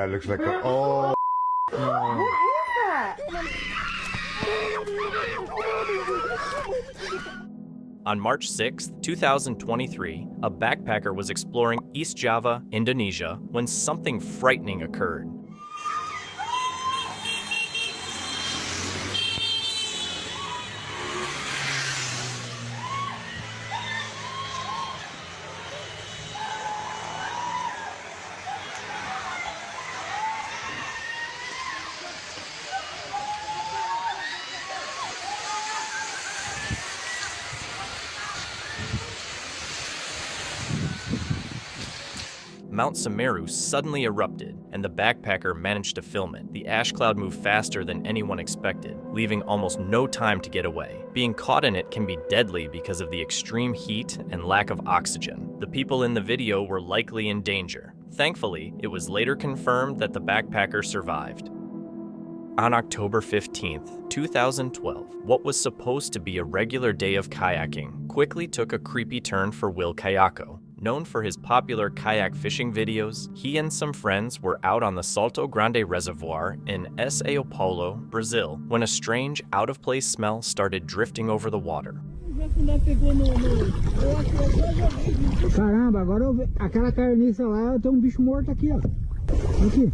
it looks like a... Oh, no. What is that? On March 6, 2023, a backpacker was exploring East Java, Indonesia, when something frightening occurred. Mount Semeru suddenly erupted, and the backpacker managed to film it. The ash cloud moved faster than anyone expected, leaving almost no time to get away. Being caught in it can be deadly because of the extreme heat and lack of oxygen. The people in the video were likely in danger. Thankfully, it was later confirmed that the backpacker survived. On October 15th, 2012, what was supposed to be a regular day of kayaking quickly took a creepy turn for Will Kayako. Known for his popular kayak fishing videos, he and some friends were out on the Salto Grande Reservoir in São Paulo, Brazil, when a strange, out-of-place smell started drifting over the water. Caramba, agora aquela carniça lá, tem bicho morto aqui, ó. Aqui.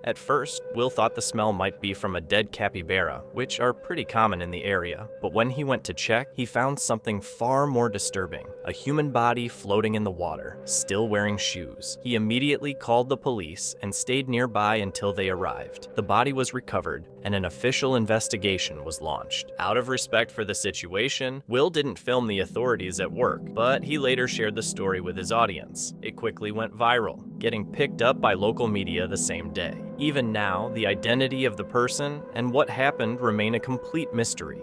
At first, Will thought the smell might be from a dead capybara, which are pretty common in the area, but when he went to check, he found something far more disturbing: a human body floating in the water, still wearing shoes. He immediately called the police and stayed nearby until they arrived. The body was recovered, and an official investigation was launched. Out of respect for the situation, Will didn't film the authorities at work, but he later shared the story with his audience. It quickly went viral, getting picked up by local media the same day. Even now, the identity of the person and what happened remain a complete mystery.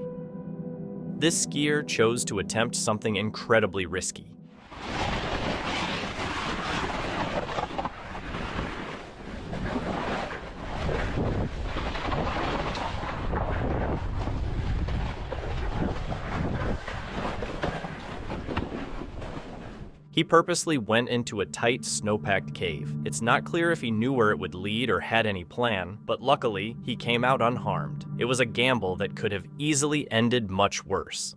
This skier chose to attempt something incredibly risky. He purposely went into a tight, snow-packed cave. It's not clear if he knew where it would lead or had any plan, but luckily, he came out unharmed. It was a gamble that could have easily ended much worse.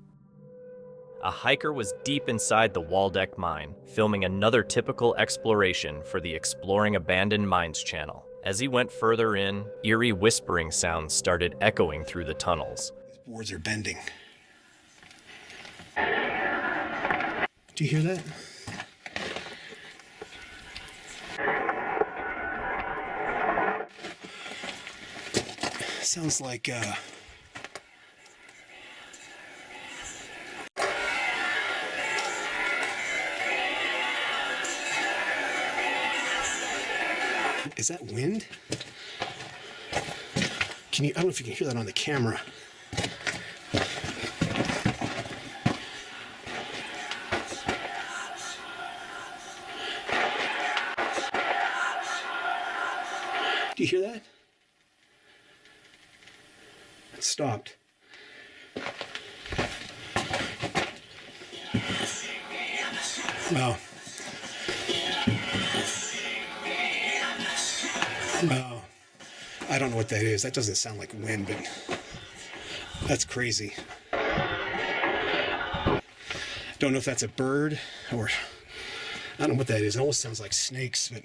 A hiker was deep inside the Waldeck mine, filming another typical exploration for the Exploring Abandoned Mines channel. As he went further in, eerie whispering sounds started echoing through the tunnels. These boards are bending. Do you hear that? Sounds like is that wind? Can you, I don't know if you can hear that on the camera. Do you hear that? It stopped. Wow. Wow. I don't know what that is. That doesn't sound like wind, but that's crazy. Don't know if that's a bird or I don't know what that is. It almost sounds like snakes, but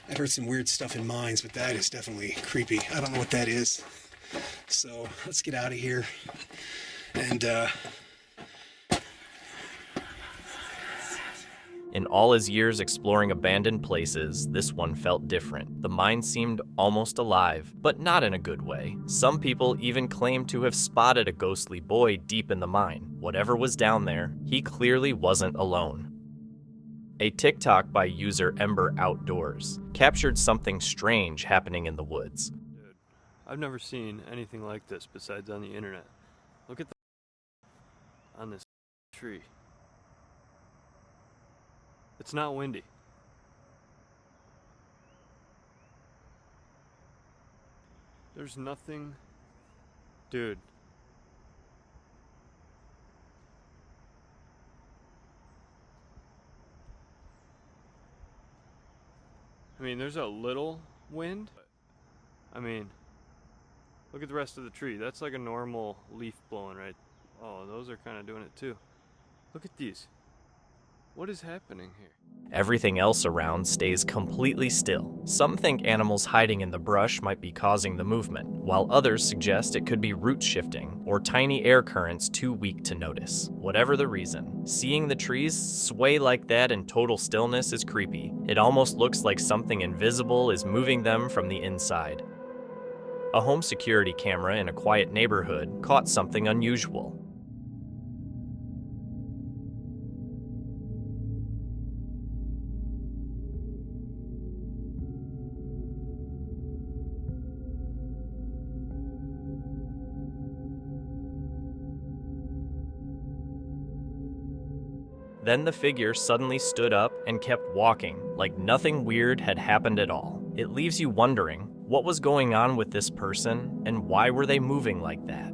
I've heard some weird stuff in mines, but that is definitely creepy. I don't know what that is. So let's get out of here. And in all his years exploring abandoned places, this one felt different. The mine seemed almost alive, but not in a good way. Some people even claimed to have spotted a ghostly boy deep in the mine. Whatever was down there, he clearly wasn't alone. A TikTok by user Ember Outdoors captured something strange happening in the woods. Dude, I've never seen anything like this besides on the internet. Look at the on this tree. It's not windy. There's nothing. Dude. I mean, there's a little wind. I mean, look at the rest of the tree. That's like a normal leaf blowing, right? Oh, those are kind of doing it too. Look at these. What is happening here? Everything else around stays completely still. Some think animals hiding in the brush might be causing the movement, while others suggest it could be root shifting or tiny air currents too weak to notice. Whatever the reason, seeing the trees sway like that in total stillness is creepy. It almost looks like something invisible is moving them from the inside. A home security camera in a quiet neighborhood caught something unusual. Then the figure suddenly stood up and kept walking, like nothing weird had happened at all. It leaves you wondering, what was going on with this person, and why were they moving like that?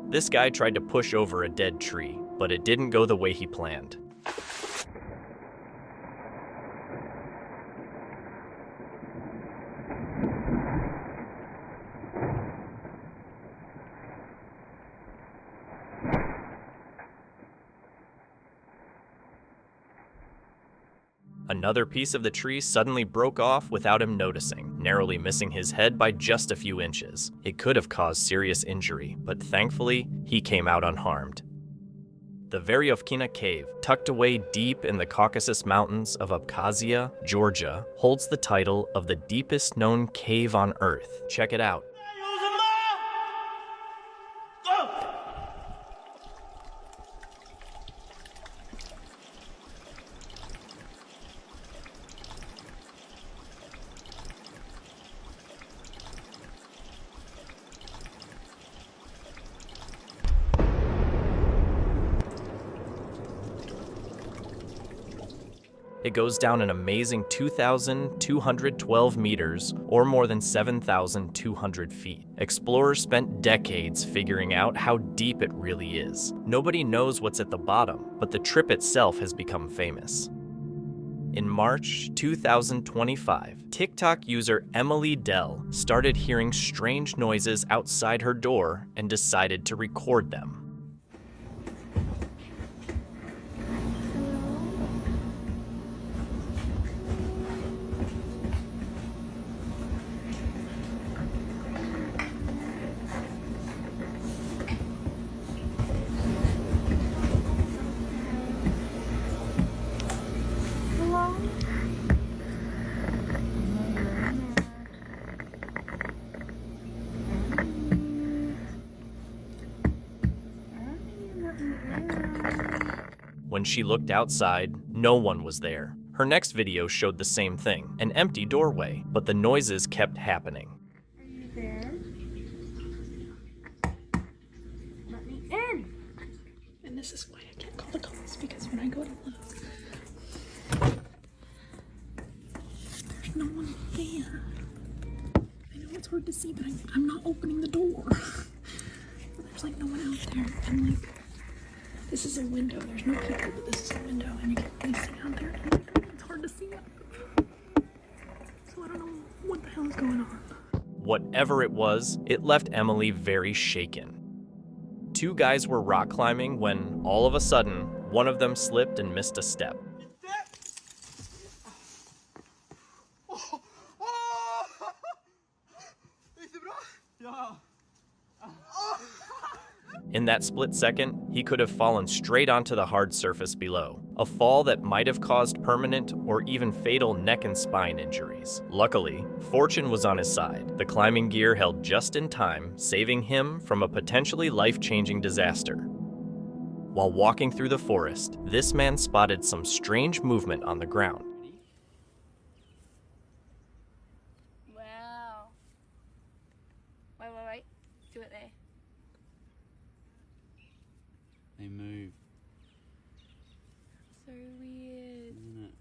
This guy tried to push over a dead tree, but it didn't go the way he planned. Another piece of the tree suddenly broke off without him noticing, narrowly missing his head by just a few inches. It could have caused serious injury, but thankfully, he came out unharmed. The Veryovkina Cave, tucked away deep in the Caucasus Mountains of Abkhazia, Georgia, holds the title of the deepest known cave on Earth. Check it out. It goes down an amazing 2,212 meters, or more than 7,200 feet. Explorers spent decades figuring out how deep it really is. Nobody knows what's at the bottom, but the trip itself has become famous. In March 2025, TikTok user Emily Dell started hearing strange noises outside her door and decided to record them. When she looked outside, no one was there. Her next video showed the same thing, an empty doorway, but the noises kept happening. Are you there? Let me in! And this is why I can't call the cops, because when I go to look, there's no one there. I know it's hard to see, but I'm not opening the door. There's like no one out there, and like, this is a window. There's no people, but this is a window, and you can really see out there. It's hard to see. So I don't know what the hell is going on. Whatever it was, it left Emily very shaken. Two guys were rock climbing when, all of a sudden, one of them slipped and missed a step. In that split second, he could have fallen straight onto the hard surface below, a fall that might have caused permanent or even fatal neck and spine injuries. Luckily, fortune was on his side. The climbing gear held just in time, saving him from a potentially life-changing disaster. While walking through the forest, this man spotted some strange movement on the ground. Wow. Wait. Do it there. They move. So weird. Isn't it?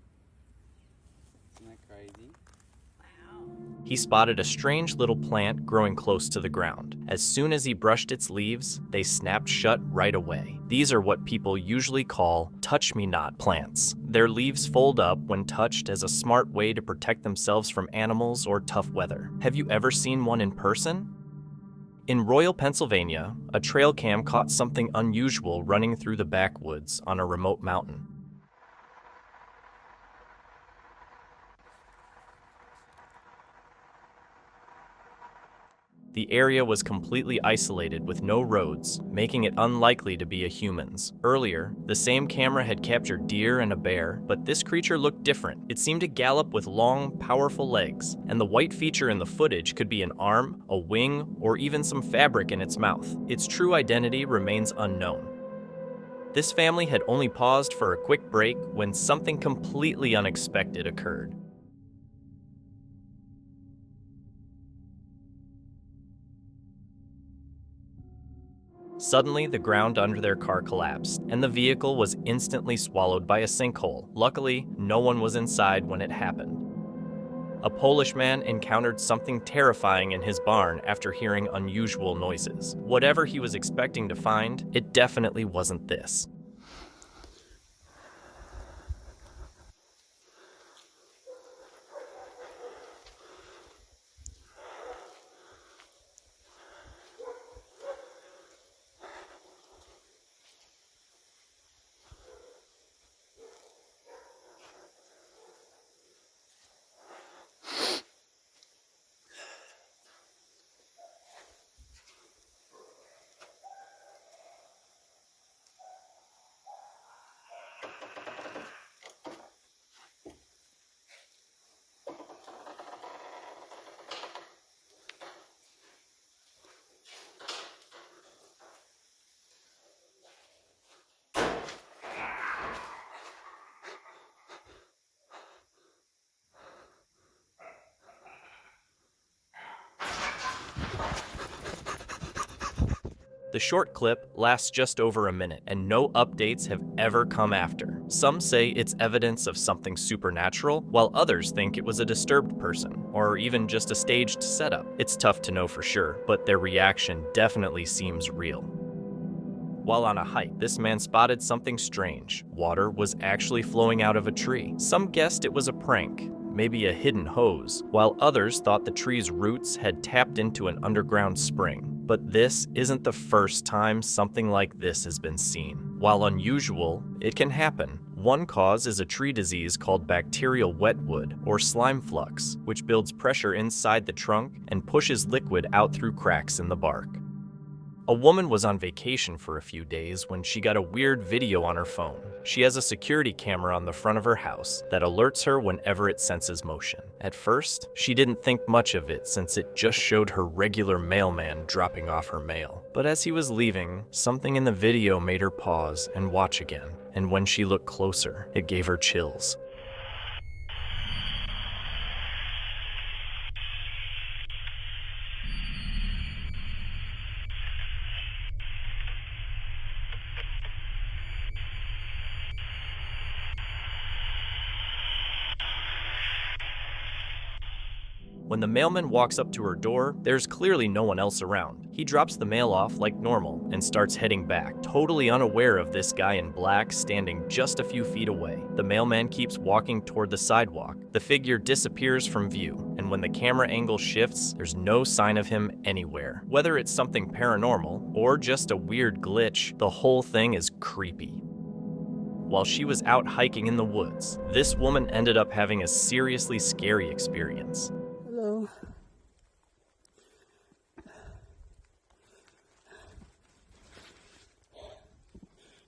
Isn't that crazy? Wow. he spotted a strange little plant growing close to the ground. As soon as he brushed its leaves, they snapped shut right away. These are what people usually call touch-me-not plants. Their leaves fold up when touched as a smart way to protect themselves from animals or tough weather. Have you ever seen one in person? In Royal, Pennsylvania, a trail cam caught something unusual running through the backwoods on a remote mountain. The area was completely isolated with no roads, making it unlikely to be a human's. Earlier, the same camera had captured deer and a bear, but this creature looked different. It seemed to gallop with long, powerful legs, and the white feature in the footage could be an arm, a wing, or even some fabric in its mouth. Its true identity remains unknown. This family had only paused for a quick break when something completely unexpected occurred. Suddenly, the ground under their car collapsed, and the vehicle was instantly swallowed by a sinkhole. Luckily, no one was inside when it happened. A Polish man encountered something terrifying in his barn after hearing unusual noises. Whatever he was expecting to find, it definitely wasn't this. The short clip lasts just over a minute, and no updates have ever come after. Some say it's evidence of something supernatural, while others think it was a disturbed person, or even just a staged setup. It's tough to know for sure, but their reaction definitely seems real. While on a hike, this man spotted something strange. Water was actually flowing out of a tree. Some guessed it was a prank, maybe a hidden hose, while others thought the tree's roots had tapped into an underground spring. But this isn't the first time something like this has been seen. While unusual, it can happen. One cause is a tree disease called bacterial wetwood, or slime flux, which builds pressure inside the trunk and pushes liquid out through cracks in the bark. A woman was on vacation for a few days when she got a weird video on her phone. She has a security camera on the front of her house that alerts her whenever it senses motion. At first, she didn't think much of it since it just showed her regular mailman dropping off her mail. But as he was leaving, something in the video made her pause and watch again. And when she looked closer, it gave her chills. When the mailman walks up to her door, there's clearly no one else around. He drops the mail off like normal and starts heading back, totally unaware of this guy in black standing just a few feet away. The mailman keeps walking toward the sidewalk. The figure disappears from view, and when the camera angle shifts, there's no sign of him anywhere. Whether it's something paranormal or just a weird glitch, the whole thing is creepy. While she was out hiking in the woods, this woman ended up having a seriously scary experience. Hello.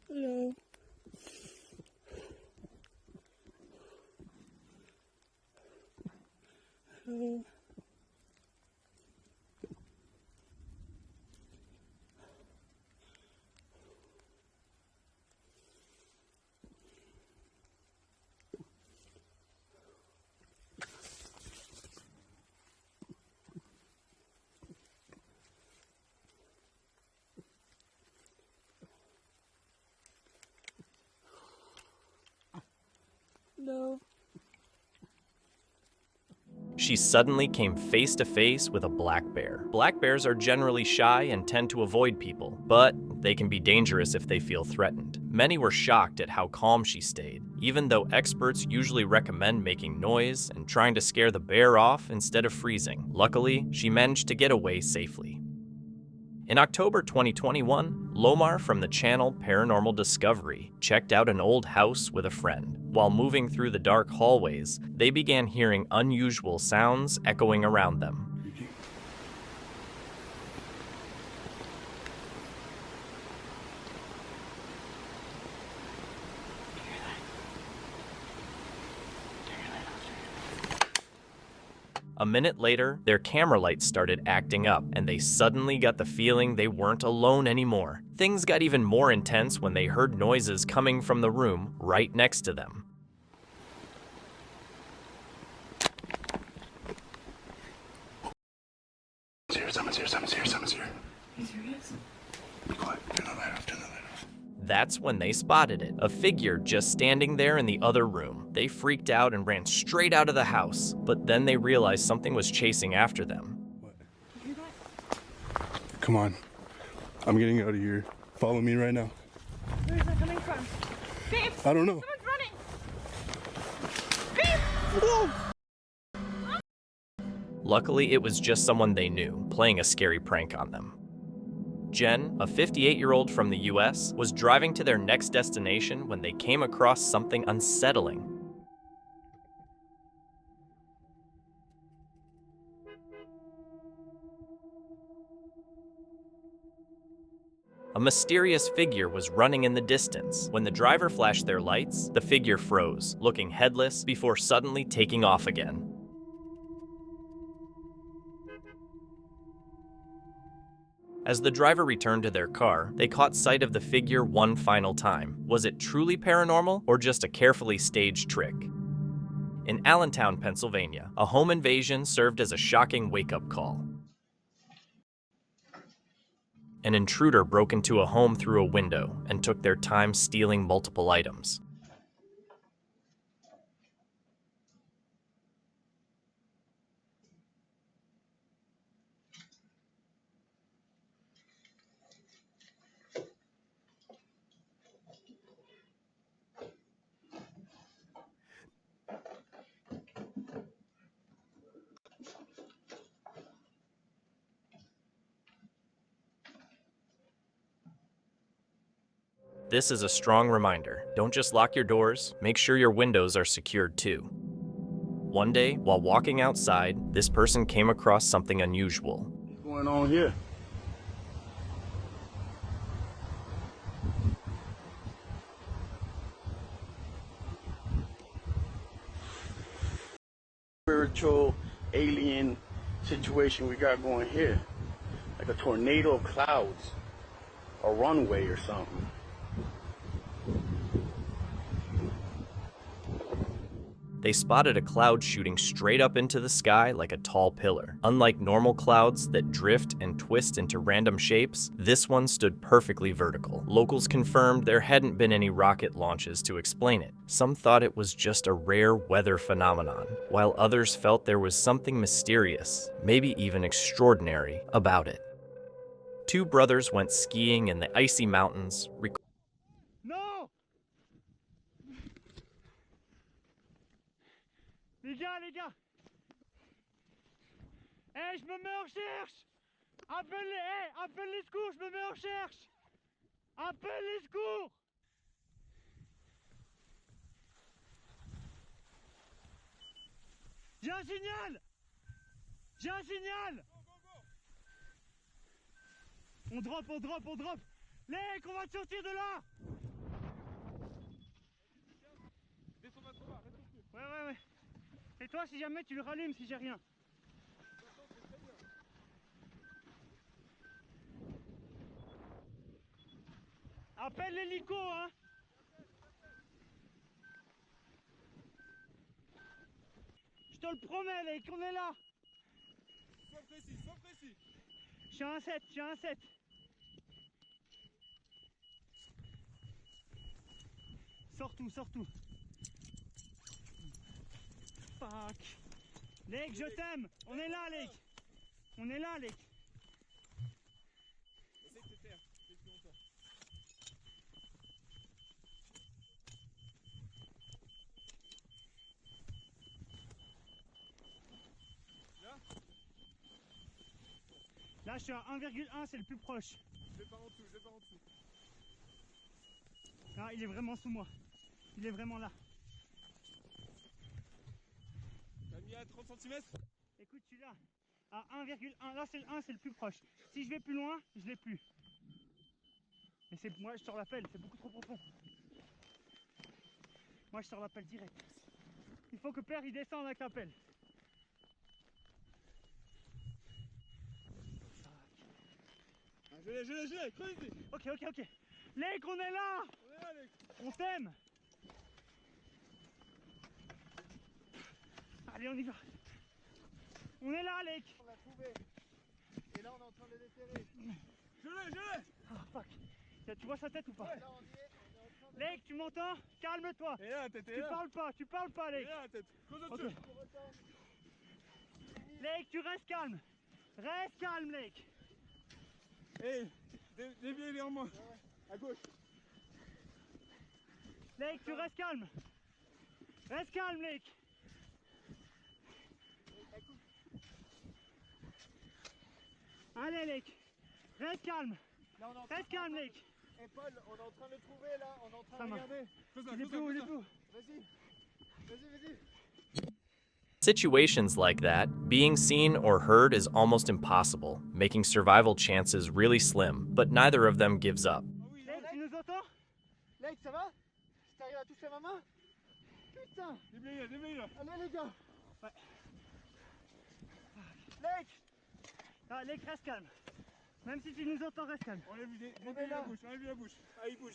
Hello. Hello. she suddenly came face to face with a black bear. Black bears are generally shy and tend to avoid people, but they can be dangerous if they feel threatened. Many were shocked at how calm she stayed, even though experts usually recommend making noise and trying to scare the bear off instead of freezing. Luckily, she managed to get away safely. In October 2021, Lomar from the channel Paranormal Discovery checked out an old house with a friend. While moving through the dark hallways, they began hearing unusual sounds echoing around them. A minute later, their camera lights started acting up, and they suddenly got the feeling they weren't alone anymore. Things got even more intense when they heard noises coming from the room right next to them. Someone's here. Are you serious? Be quiet. Turn the light off. That's when they spotted it, a figure just standing there in the other room. They freaked out and ran straight out of the house, but then they realized something was chasing after them. Come on. I'm getting out of here. Follow me right now. Where's that coming from? Babe! I don't know. Someone's running! Babe! Luckily, it was just someone they knew, playing a scary prank on them. Jen, a 58-year-old from the US, was driving to their next destination when they came across something unsettling. A mysterious figure was running in the distance. When the driver flashed their lights, the figure froze, looking headless before suddenly taking off again. As the driver returned to their car, they caught sight of the figure one final time. Was it truly paranormal or just a carefully staged trick? In Allentown, Pennsylvania, a home invasion served as a shocking wake-up call. An intruder broke into a home through a window and took their time stealing multiple items. This is a strong reminder. Don't just lock your doors, make sure your windows are secured too. One day, while walking outside, this person came across something unusual. What's going on here? Spiritual alien situation we got going here. Like a tornado of clouds. A runway or something. They spotted a cloud shooting straight up into the sky like a tall pillar. Unlike normal clouds that drift and twist into random shapes, this one stood perfectly vertical. Locals confirmed there hadn't been any rocket launches to explain it. Some thought it was just a rare weather phenomenon, while others felt there was something mysterious, maybe even extraordinary, about it. Two brothers went skiing in the icy mountains. Non! Les gars! Je me mets en recherche! Appelle les secours, je me mets en recherche! Appelle les secours! J'ai un signal! On drop! Lec, on va te sortir de là! Descends pas trop bas, reste au pied. Ouais. Et toi, si jamais tu le rallumes, si j'ai rien. Appelle l'hélico, hein! Je te le promets, Lec, on est là! Sois précis! J'ai un 7. Sors tout. Fuck. Lake, je t'aime. On est là, Lake. On est là, Lake. Essaye de te faire, plus longtemps. Là, je suis à 1,1, c'est le plus proche. Je vais par en dessous, je vais par en dessous. Ah, il est vraiment sous moi. Il est vraiment là. T'as mis à 30 cm? Écoute, je suis là. À 1,1. Là, c'est le 1, c'est le plus proche. Si je vais plus loin, je l'ai plus. Mais c'est moi, je te rappelle, c'est beaucoup trop profond. Moi, je te rappelle direct. Il faut que Père, il descende avec la pelle. Je l'ai, creuse. Ok. Lake, on est là. On est là, Lake. On t'aime. Allez, on y va. On est là, Lake. On l'a trouvé. Et là, on est en train de le déterrer. Je l'ai. Ah, fuck. Tu vois sa tête ou pas? Ouais. Là, on y est en train de... Lake, tu m'entends? Calme-toi. Et là, la tête est Tu là. parles pas, Et Lake. là, la tête. Creuse Ok. au-dessus. Lake, tu restes calme. Reste calme, Lake. Hey, déviez vers moi. À gauche. Lake, tu restes calme. Reste calme, Lake. Allez, Lake. Reste calme. Là, on est en Reste calme, Lake. Et Paul, on est en train de le trouver là. On est en train Ça de marche. regarder. Creuse-la, Il est plus haut, il est plus haut. Vas-y. Situations like that, being seen or heard is almost impossible, making survival chances really slim, but neither of them gives up. Lake, tu nous entends? Lake, ça va? Si t'arrives à toucher ma main? Putain! Déblayez-la. Allez, les gars! Ouais. Lake! Ah, Lake, reste calme. Même si tu nous entends, reste calme. On l'a vu, déblayez la bouche, la bouche. Ah, il bouge.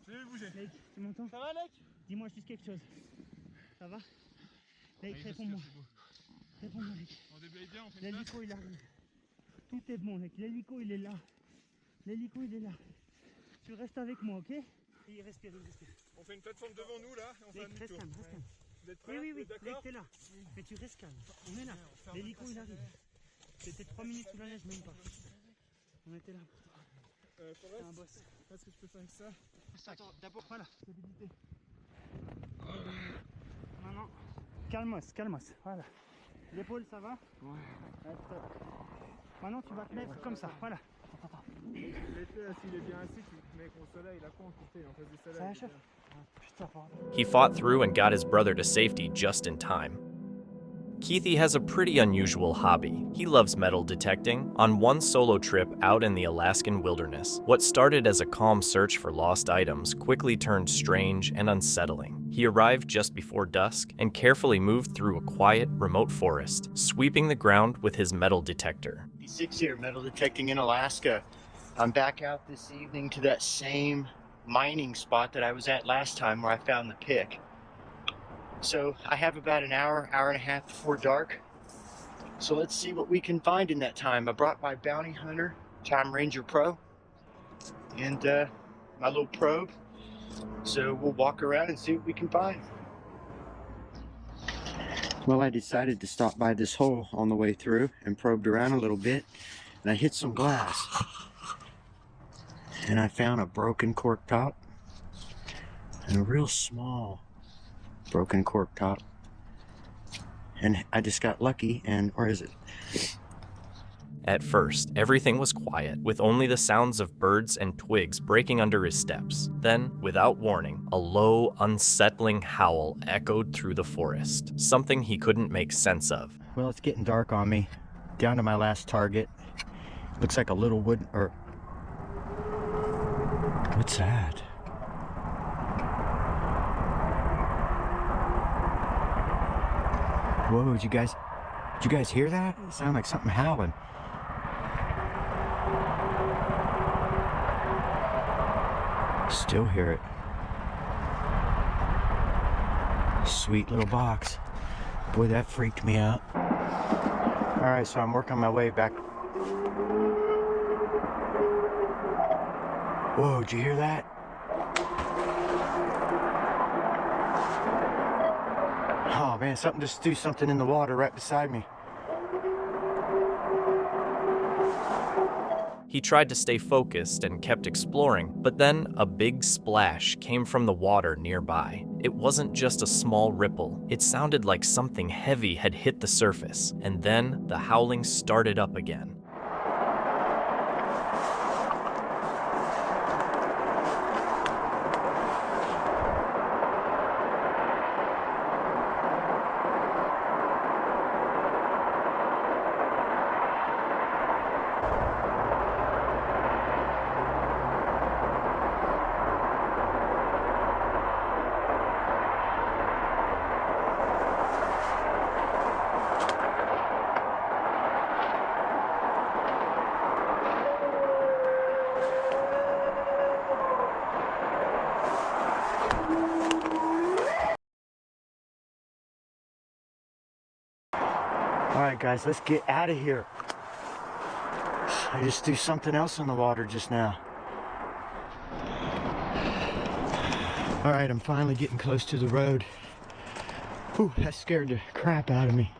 Je l'ai vu bouger. Lake, tu m'entends? Ça va, Lake? Dis-moi juste quelque chose. Ça va? Lake, réponds-moi. Réponds-moi, Lake. On déblaye bien, on fait une place. L'hélico, il arrive. Tout est bon, Lake. L'hélico, il est là. L'hélico, il est là. Tu restes avec moi, ok? Et il respire. On fait une plateforme devant nous là et on fait un Lake, reste demi-tour. calme, reste calme. Vous êtes prêts? Oui, Vous êtes Lake, d'accord? t'es là. Mais tu restes calme. On est là. L'hélico, il arrive. C'était 3 minutes sous la neige, même pas. On était là. C'est un boss. Qu'est-ce que je peux faire avec ça? Attends, d'abord, voilà, stabilité. Maintenant, calmos, voilà. L'épaule, ça va? Ouais. Maintenant, tu vas te mettre comme ça, voilà. Attends. S'il est bien assis, tu te mets au soleil, là, quoi, on fait en face du soleil. Ça va, chef? Putain, pardon. He fought through and got his brother to safety just in time. Keithy has a pretty unusual hobby. He loves metal detecting. On one solo trip out in the Alaskan wilderness, what started as a calm search for lost items quickly turned strange and unsettling. He arrived just before dusk and carefully moved through a quiet, remote forest, sweeping the ground with his metal detector. 6 here, metal detecting in Alaska. I'm back out this evening to that same mining spot that I was at last time where I found the pick. So I have about an hour and a half before dark. So let's see what we can find in that time. I brought my bounty hunter, Time Ranger Pro, and my little probe. So we'll walk around and see what we can find. Well, I decided to stop by this hole on the way through and probed around a little bit, and I hit some glass. And I found a broken cork top and a real small broken cork top. And I just got lucky, and where is it? At first, everything was quiet, with only the sounds of birds and twigs breaking under his steps. Then, without warning, a low, unsettling howl echoed through the forest, something he couldn't make sense of. Well, it's getting dark on me. Down to my last target. Looks like a little wood, or... What's that? Whoa, did you guys hear that? It sounded like something howling. Still hear it. Sweet little box. Boy, that freaked me out. All right, so I'm working my way back. Whoa, did you hear that? Oh man, something just threw something in the water right beside me. He tried to stay focused and kept exploring, but then a big splash came from the water nearby. It wasn't just a small ripple. It sounded like something heavy had hit the surface, and then the howling started up again. Alright guys, let's get out of here. I just threw something else in the water just now. Alright, I'm finally getting close to the road. Whew, that scared the crap out of me.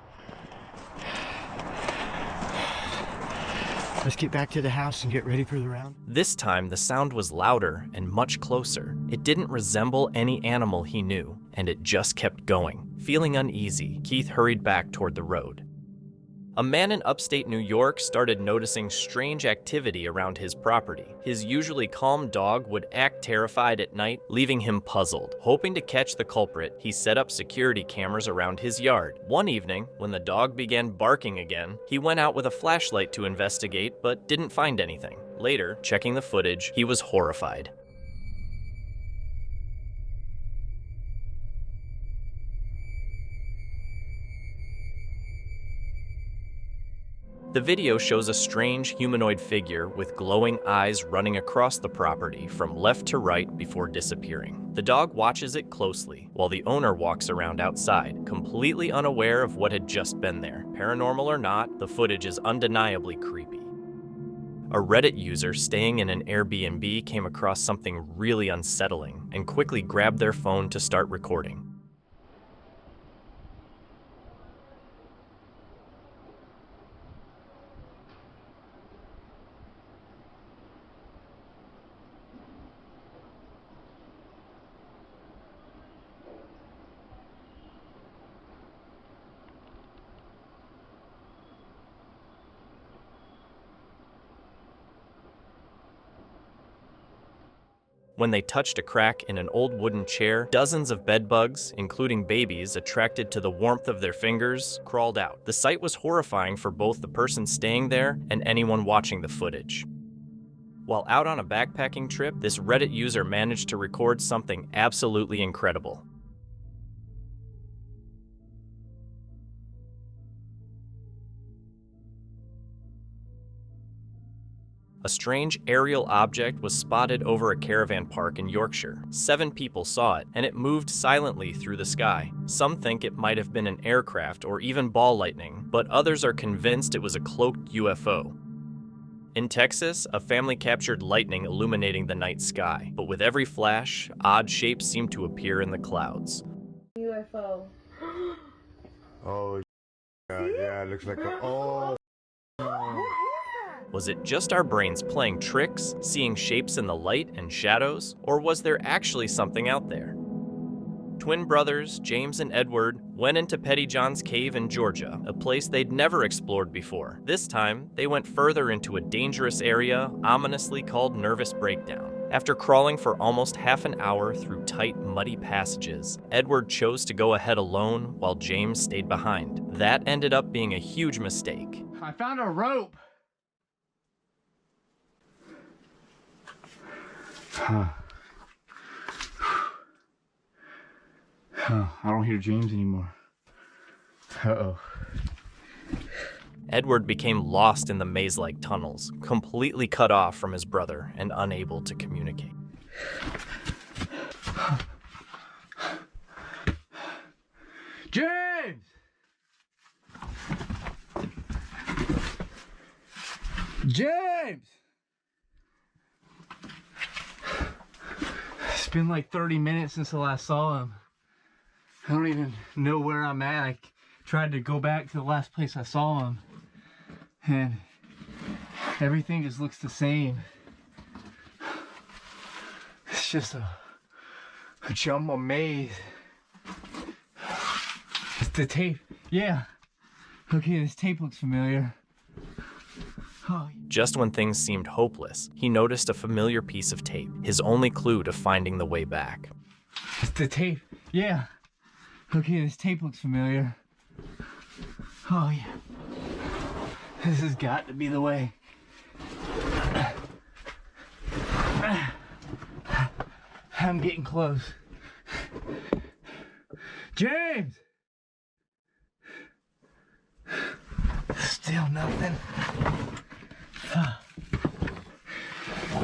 Let's get back to the house and get ready for the round. This time, the sound was louder and much closer. It didn't resemble any animal he knew, and it just kept going. Feeling uneasy, Keith hurried back toward the road. A man in upstate New York started noticing strange activity around his property. His usually calm dog would act terrified at night, leaving him puzzled. Hoping to catch the culprit, he set up security cameras around his yard. One evening, when the dog began barking again, he went out with a flashlight to investigate, but didn't find anything. Later, checking the footage, he was horrified. The video shows a strange humanoid figure with glowing eyes running across the property from left to right before disappearing. The dog watches it closely, while the owner walks around outside, completely unaware of what had just been there. Paranormal or not, the footage is undeniably creepy. A Reddit user staying in an Airbnb came across something really unsettling and quickly grabbed their phone to start recording. When they touched a crack in an old wooden chair, dozens of bedbugs, including babies attracted to the warmth of their fingers, crawled out. The sight was horrifying for both the person staying there and anyone watching the footage. While out on a backpacking trip, this Reddit user managed to record something absolutely incredible. A strange aerial object was spotted over a caravan park in Yorkshire. 7 people saw it, and it moved silently through the sky. Some think it might have been an aircraft or even ball lightning, but others are convinced it was a cloaked UFO. In Texas, a family captured lightning illuminating the night sky, but with every flash, odd shapes seemed to appear in the clouds. UFO. Oh, yeah, it looks like a... Oh. Was it just our brains playing tricks, seeing shapes in the light and shadows, or was there actually something out there? Twin brothers, James and Edward, went into Petty John's cave in Georgia, a place they'd never explored before. This time, they went further into a dangerous area, ominously called Nervous Breakdown. After crawling for almost half an hour through tight, muddy passages, Edward chose to go ahead alone while James stayed behind. That ended up being a huge mistake. I found a rope. I don't hear James anymore. Uh-oh. Edward became lost in the maze-like tunnels, completely cut off from his brother and unable to communicate. James! James! It's been like 30 minutes since I last saw him. I don't even know where I'm at. I tried to go back to the last place I saw him, and everything just looks the same. It's just a jumbo maze. It's the tape. Yeah. Okay, this tape looks familiar. Oh. Just when things seemed hopeless, he noticed a familiar piece of tape, his only clue to finding the way back. It's the tape. Yeah. Okay, this tape looks familiar. Oh yeah. This has got to be the way. I'm getting close. James! Still nothing.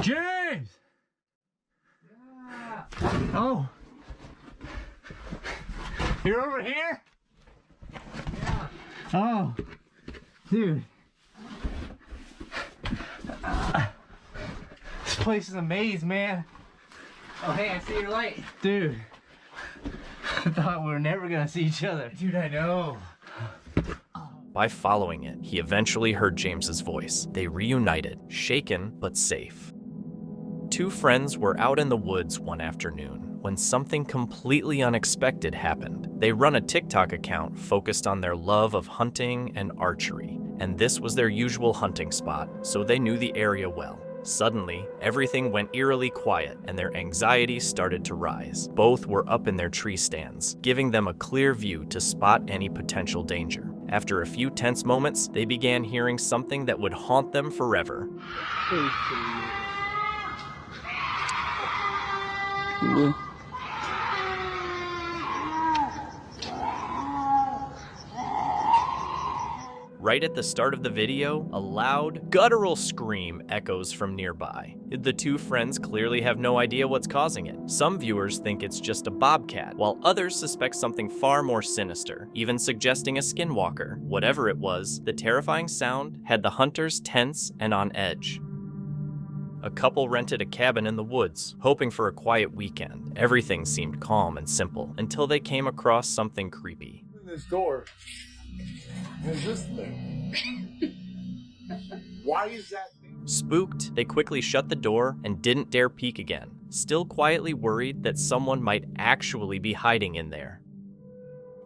James! Yeah. Oh. You're over here? Yeah. Oh. Dude. This place is a maze, man. Oh, hey, I see your light. Dude. I thought we were never gonna see each other. Dude, I know. By following it, he eventually heard James's voice. They reunited, shaken but safe. Two friends were out in the woods one afternoon when something completely unexpected happened. They run a TikTok account focused on their love of hunting and archery, and this was their usual hunting spot, so they knew the area well. Suddenly, everything went eerily quiet and their anxiety started to rise. Both were up in their tree stands, giving them a clear view to spot any potential danger. After a few tense moments, they began hearing something that would haunt them forever. Right at the start of the video, a loud, guttural scream echoes from nearby. The two friends clearly have no idea what's causing it. Some viewers think it's just a bobcat, while others suspect something far more sinister, even suggesting a skinwalker. Whatever it was, the terrifying sound had the hunters tense and on edge. A couple rented a cabin in the woods, hoping for a quiet weekend. Everything seemed calm and simple, until they came across something creepy. This door. There's this thing. Why is that thing? Spooked, they quickly shut the door and didn't dare peek again, still quietly worried that someone might actually be hiding in there.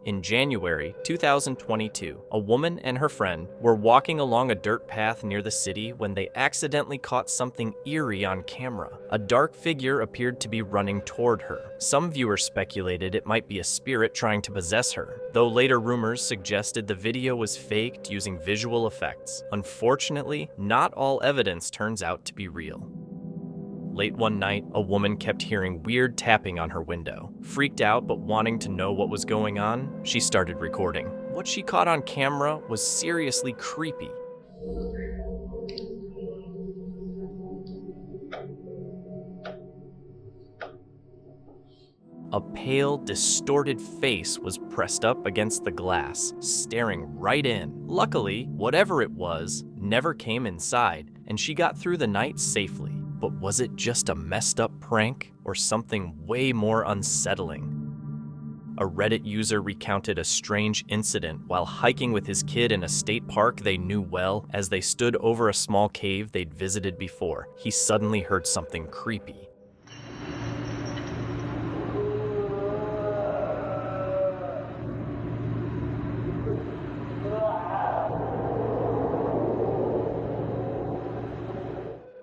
In January 2022, a woman and her friend were walking along a dirt path near the city when they accidentally caught something eerie on camera. A dark figure appeared to be running toward her. Some viewers speculated it might be a spirit trying to possess her, though later rumors suggested the video was faked using visual effects. Unfortunately, not all evidence turns out to be real. Late one night, a woman kept hearing weird tapping on her window. Freaked out but wanting to know what was going on, she started recording. What she caught on camera was seriously creepy. A pale, distorted face was pressed up against the glass, staring right in. Luckily, whatever it was never came inside, and she got through the night safely. But was it just a messed up prank or something way more unsettling? A Reddit user recounted a strange incident while hiking with his kid in a state park they knew well. As they stood over a small cave they'd visited before, he suddenly heard something creepy.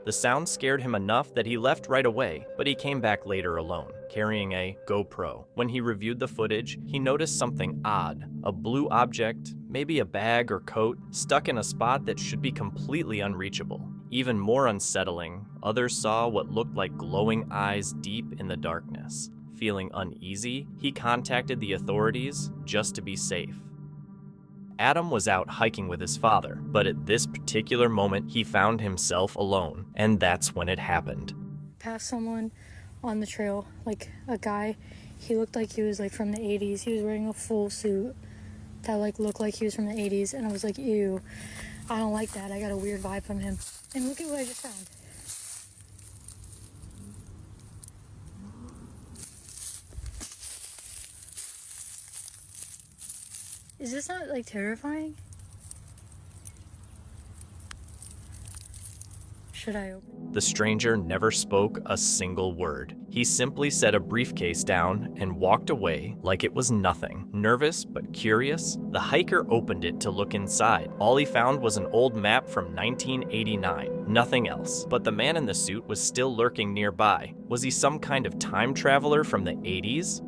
The sound scared him enough that he left right away, but he came back later alone, carrying a GoPro. When he reviewed the footage, he noticed something odd. A blue object, maybe a bag or coat, stuck in a spot that should be completely unreachable. Even more unsettling, others saw what looked like glowing eyes deep in the darkness. Feeling uneasy, he contacted the authorities just to be safe. Adam was out hiking with his father, but at this particular moment, he found himself alone, and that's when it happened. Passed someone on the trail, like a guy. He looked like he was like from the 80s. He was wearing a full suit that like looked like he was from the 80s, and I was like, ew, I don't like that. I got a weird vibe from him. And look at what I just found. Is this not like terrifying? Should I open? The stranger never spoke a single word. He simply set a briefcase down and walked away like it was nothing. Nervous but curious, the hiker opened it to look inside. All he found was an old map from 1989, nothing else. But the man in the suit was still lurking nearby. Was he some kind of time traveler from the 80s?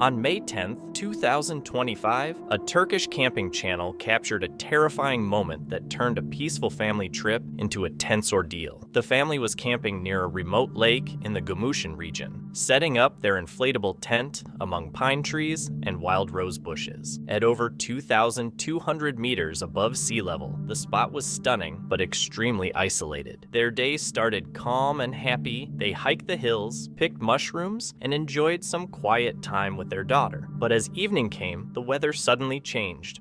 On May 10th, 2025, a Turkish camping channel captured a terrifying moment that turned a peaceful family trip into a tense ordeal. The family was camping near a remote lake in the Gümüşhane region, setting up their inflatable tent among pine trees and wild rose bushes. At over 2,200 meters above sea level, the spot was stunning but extremely isolated. Their day started calm and happy. They hiked the hills, picked mushrooms, and enjoyed some quiet time with their daughter. But as evening came, the weather suddenly changed.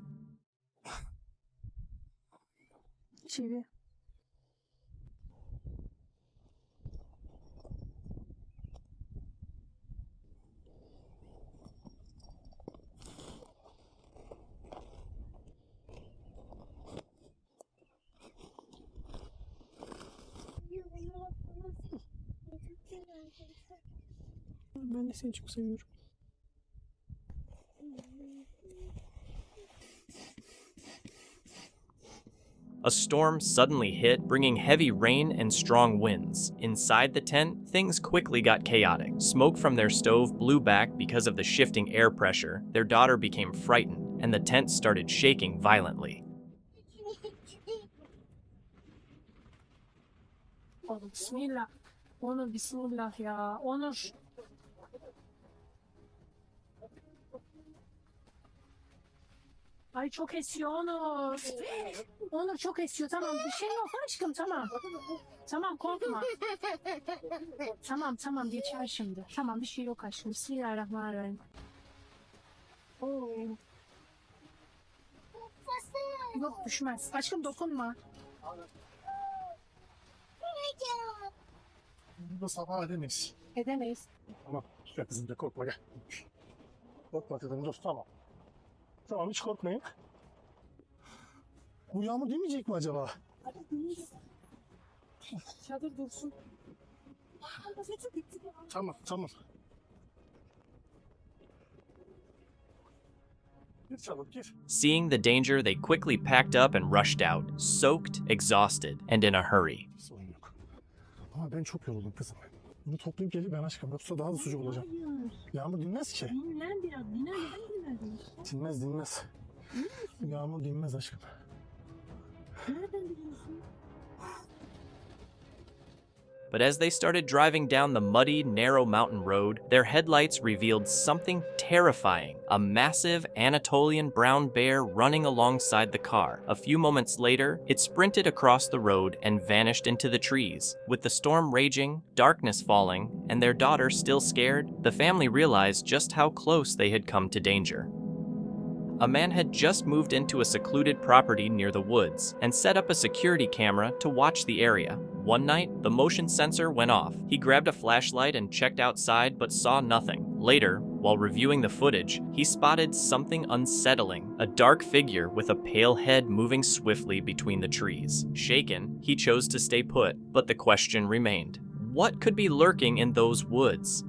Ben de seni çok seviyorum. A storm suddenly hit, bringing heavy rain and strong winds. Inside the tent, things quickly got chaotic. Smoke from their stove blew back because of the shifting air pressure. Their daughter became frightened, and the tent started shaking violently. Bismillah. Onur bismillah ya. Onur. Ay çok esiyor Onur. Onur çok esiyor. Tamam bir şey yok aşkım tamam. Tamam korkma. Tamam geçer şimdi. Tamam bir şey yok aşkım. Bismillahirrahmanirrahim. Oo. Yok düşmez. Aşkım dokunma. Burada sabah edemeyiz. Edemeyiz. Tamam. Gel kızım da korkma gel. Korkma kızım dur tamam. Tamam hiç korkmayın. Bu yağmur demeyecek mi acaba? Çadır dursun. Tamam. Gir çabuk gir. Seeing the danger, they quickly packed up and rushed out, soaked, exhausted, and in a hurry. Sorun yok. Ama ben çok yoruldum kızım. Bunu toplayıp gelip ben aşkım. Yoksa daha da sucuk olacağım. Yağmur dinmez ki. Dinlen biraz. Dinmez. Yağmur dinmez aşkım. Nereden biliyorsun? But as they started driving down the muddy, narrow mountain road, their headlights revealed something terrifying. A massive Anatolian brown bear running alongside the car. A few moments later, it sprinted across the road and vanished into the trees. With the storm raging, darkness falling, and their daughter still scared, the family realized just how close they had come to danger. A man had just moved into a secluded property near the woods and set up a security camera to watch the area. One night, the motion sensor went off. He grabbed a flashlight and checked outside but saw nothing. Later, while reviewing the footage, he spotted something unsettling, a dark figure with a pale head moving swiftly between the trees. Shaken, he chose to stay put, but the question remained. What could be lurking in those woods?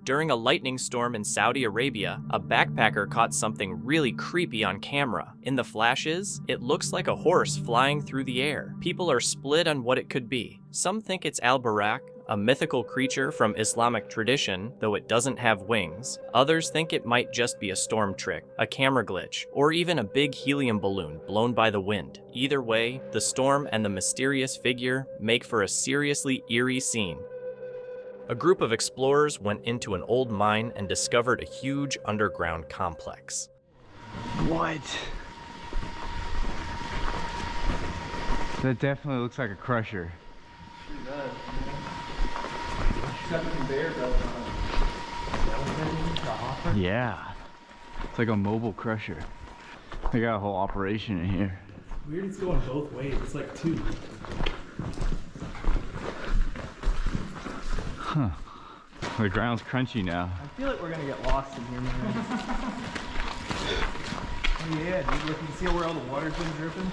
During a lightning storm in Saudi Arabia, a backpacker caught something really creepy on camera. In the flashes, it looks like a horse flying through the air. People are split on what it could be. Some think it's al-Barak, a mythical creature from Islamic tradition, though it doesn't have wings. Others think it might just be a storm trick, a camera glitch, or even a big helium balloon blown by the wind. Either way, the storm and the mysterious figure make for a seriously eerie scene. A group of explorers went into an old mine and discovered a huge underground complex. What? That definitely looks like a crusher. Yeah. It's like a mobile crusher. They got a whole operation in here. Weird it's going both ways. It's like two. Huh. The ground's crunchy now. I feel like we're gonna get lost in here, man. Yeah, dude, look, you see where all the water's been dripping?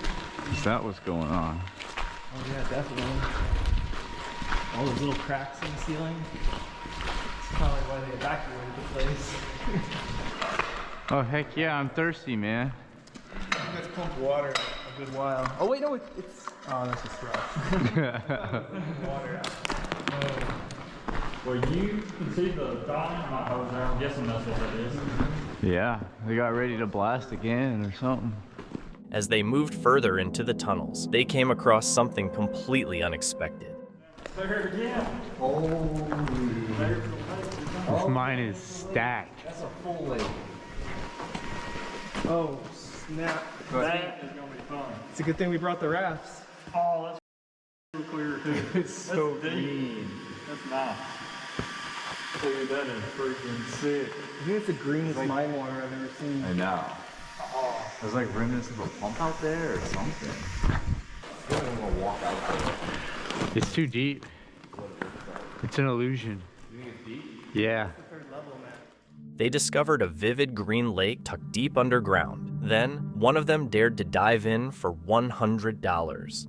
Is that what's going on? Oh yeah, definitely. All those little cracks in the ceiling. That's probably why they evacuated the place. Oh heck yeah, I'm thirsty, man. I think that's pumped water a good while. Oh wait, no, it's oh, that's just rough. Water out. Well, you can see the dynamite hose there. I'm guessing that's what that is. Yeah, they got ready to blast again or something. As they moved further into the tunnels, they came across something completely unexpected. There again. This mine is stacked. That's a full lake. Oh snap! That is gonna be fun. It's a good thing we brought the rafts. Oh, that's so clear too. It's so That's deep. green. That's nice. Dude, that is freaking sick. I think it's the greenest mine water I've ever seen. I know. There's like remnants of a pump out there or something. I don't want to walk out there. It's too deep. It's an illusion. You think it's deep? Yeah. They discovered a vivid green lake tucked deep underground. Then, one of them dared to dive in for $100.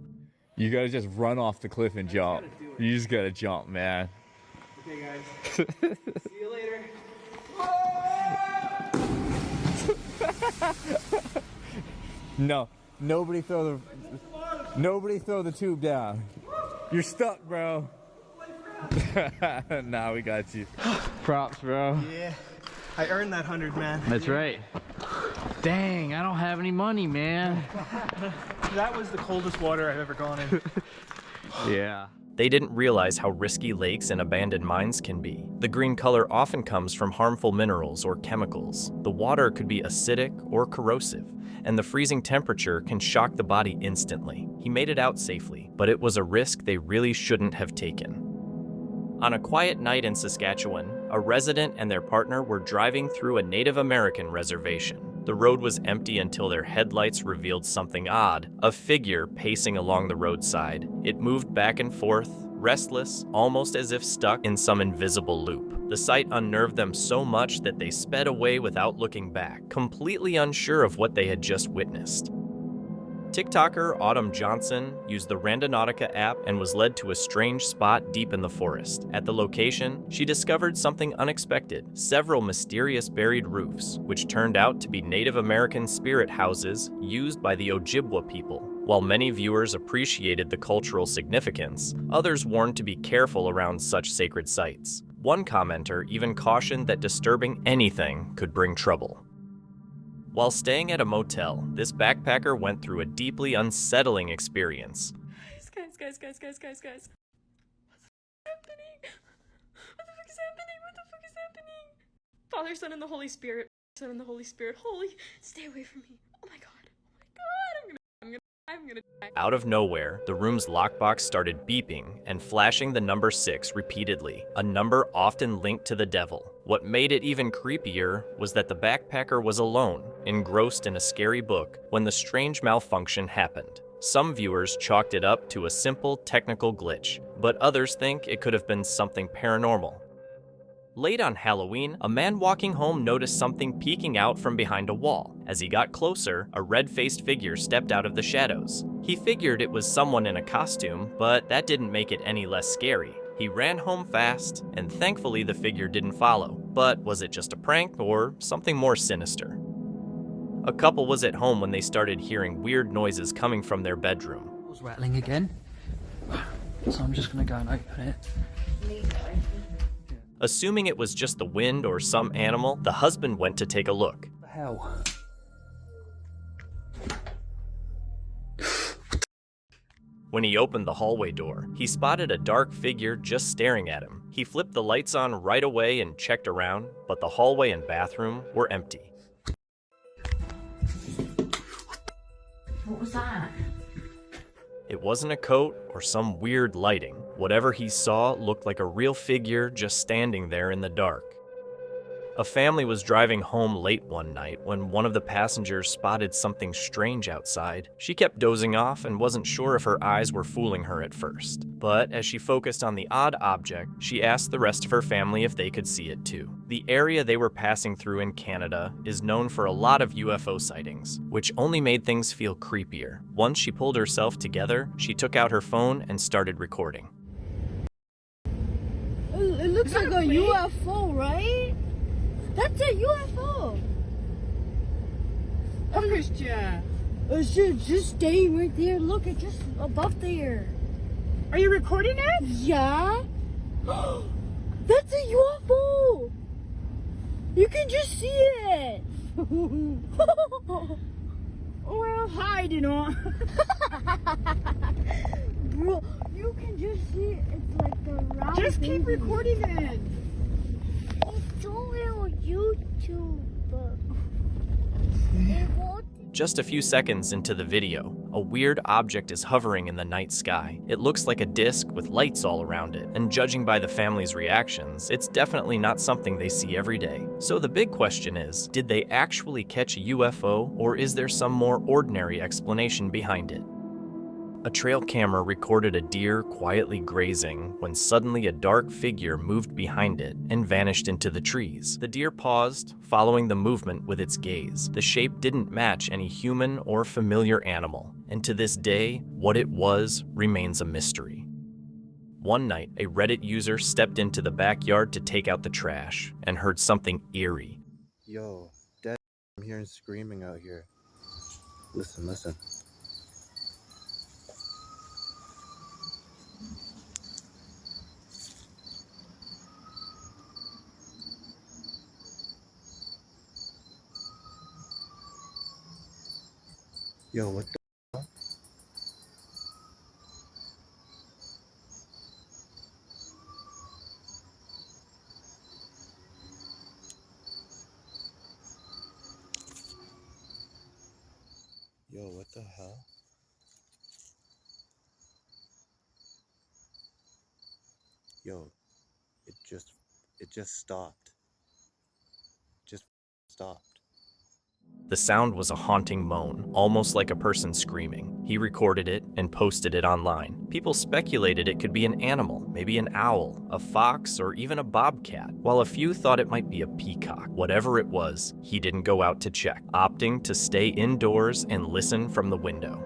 You gotta just run off the cliff and jump. You just gotta jump, man. Okay, guys. See you later. No, nobody throw the tube down. You're stuck, bro. Nah, we got you. Props, bro. Yeah, I earned that 100, man. That's right. Dang, I don't have any money, man. That was the coldest water I've ever gone in. Yeah. They didn't realize how risky lakes and abandoned mines can be. The green color often comes from harmful minerals or chemicals. The water could be acidic or corrosive, and the freezing temperature can shock the body instantly. He made it out safely, but it was a risk they really shouldn't have taken. On a quiet night in Saskatchewan, a resident and their partner were driving through a Native American reservation. The road was empty until their headlights revealed something odd, a figure pacing along the roadside. It moved back and forth, restless, almost as if stuck in some invisible loop. The sight unnerved them so much that they sped away without looking back, completely unsure of what they had just witnessed. TikToker Autumn Johnson used the Randonautica app and was led to a strange spot deep in the forest. At the location, she discovered something unexpected, several mysterious buried roofs, which turned out to be Native American spirit houses used by the Ojibwa people. While many viewers appreciated the cultural significance, others warned to be careful around such sacred sites. One commenter even cautioned that disturbing anything could bring trouble. While staying at a motel, this backpacker went through a deeply unsettling experience. Guys. What's happening? What the fuck is happening? Father, Son, and the Holy Spirit. Son, and the Holy Spirit. Holy, stay away from me. Oh my God. I'm gonna die. Out of nowhere, the room's lockbox started beeping and flashing the number 6 repeatedly, a number often linked to the devil. What made it even creepier was that the backpacker was alone, engrossed in a scary book, when the strange malfunction happened. Some viewers chalked it up to a simple technical glitch, but others think it could have been something paranormal. Late on Halloween, a man walking home noticed something peeking out from behind a wall. As he got closer, a red-faced figure stepped out of the shadows. He figured it was someone in a costume, but that didn't make it any less scary. He ran home fast, and thankfully the figure didn't follow. But was it just a prank or something more sinister? A couple was at home when they started hearing weird noises coming from their bedroom. It was rattling again, so I'm just gonna go and open it. Assuming it was just the wind or some animal, the husband went to take a look. What the hell? When he opened the hallway door, he spotted a dark figure just staring at him. He flipped the lights on right away and checked around, but the hallway and bathroom were empty. What was that? It wasn't a coat or some weird lighting. Whatever he saw looked like a real figure just standing there in the dark. A family was driving home late one night when one of the passengers spotted something strange outside. She kept dozing off and wasn't sure if her eyes were fooling her at first. But as she focused on the odd object, she asked the rest of her family if they could see it too. The area they were passing through in Canada is known for a lot of UFO sightings, which only made things feel creepier. Once she pulled herself together, she took out her phone and started recording. It looks like a UFO, right? That's a UFO. Christian. It's just staying right there. Look, it's just above there. Are you recording it? Yeah. That's a UFO. You can just see it. Well, hide, you know. Bro, you can just see it. It's like the round. Just keep recording it. It's only on YouTube. Just a few seconds into the video, a weird object is hovering in the night sky. It looks like a disc with lights all around it, and judging by the family's reactions, it's definitely not something they see every day. So the big question is, did they actually catch a UFO, or is there some more ordinary explanation behind it? A trail camera recorded a deer quietly grazing when suddenly a dark figure moved behind it and vanished into the trees. The deer paused, following the movement with its gaze. The shape didn't match any human or familiar animal, and to this day, what it was remains a mystery. One night, a Reddit user stepped into the backyard to take out the trash and heard something eerie. Yo, Dad, I'm hearing screaming out here. Listen, listen. Yo, what the hell? Yo, what the hell? Yo, it just stopped. Just stopped. The sound was a haunting moan, almost like a person screaming. He recorded it and posted it online. People speculated it could be an animal, maybe an owl, a fox, or even a bobcat, while a few thought it might be a peacock. Whatever it was, he didn't go out to check, opting to stay indoors and listen from the window.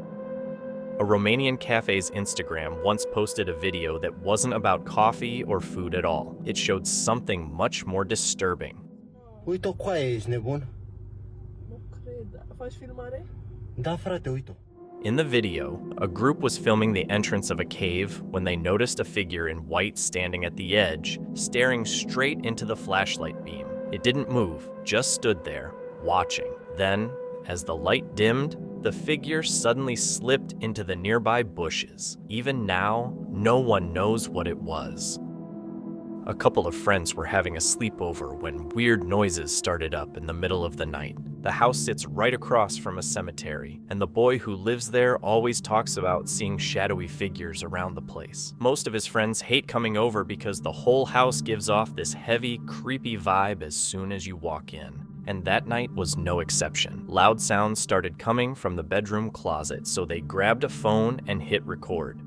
A Romanian cafe's Instagram once posted a video that wasn't about coffee or food at all. It showed something much more disturbing. Uite-o coaie, ești nebun? Faci filmare? Da, frate, uite-o. In the video, a group was filming the entrance of a cave when they noticed a figure in white standing at the edge, staring straight into the flashlight beam. It didn't move, just stood there, watching. Then, as the light dimmed, the figure suddenly slipped into the nearby bushes. Even now, no one knows what it was. A couple of friends were having a sleepover when weird noises started up in the middle of the night. The house sits right across from a cemetery, and the boy who lives there always talks about seeing shadowy figures around the place. Most of his friends hate coming over because the whole house gives off this heavy, creepy vibe as soon as you walk in. And that night was no exception. Loud sounds started coming from the bedroom closet, so they grabbed a phone and hit record.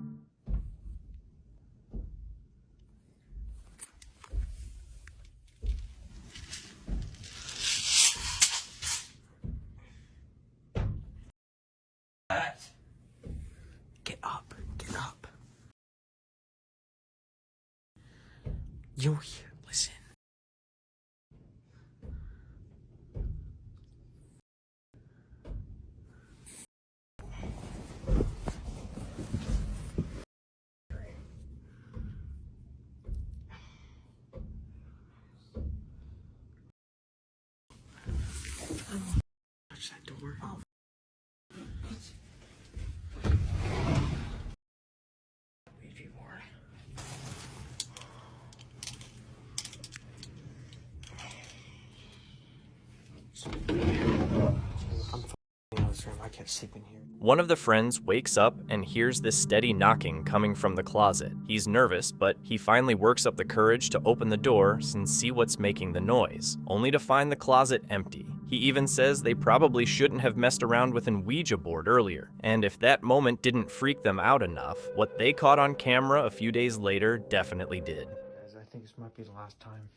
Get up, get up. You're here, listen. Touch that door. Oh. I'm f***ing in this room. I can't. can't sleep in here. One of the friends wakes up and hears this steady knocking coming from the closet. He's nervous, but he finally works up the courage to open the door and see what's making the noise, only to find the closet empty. He even says they probably shouldn't have messed around with an Ouija board earlier, and if that moment didn't freak them out enough, what they caught on camera a few days later definitely did. Guys, I think this might be the last time.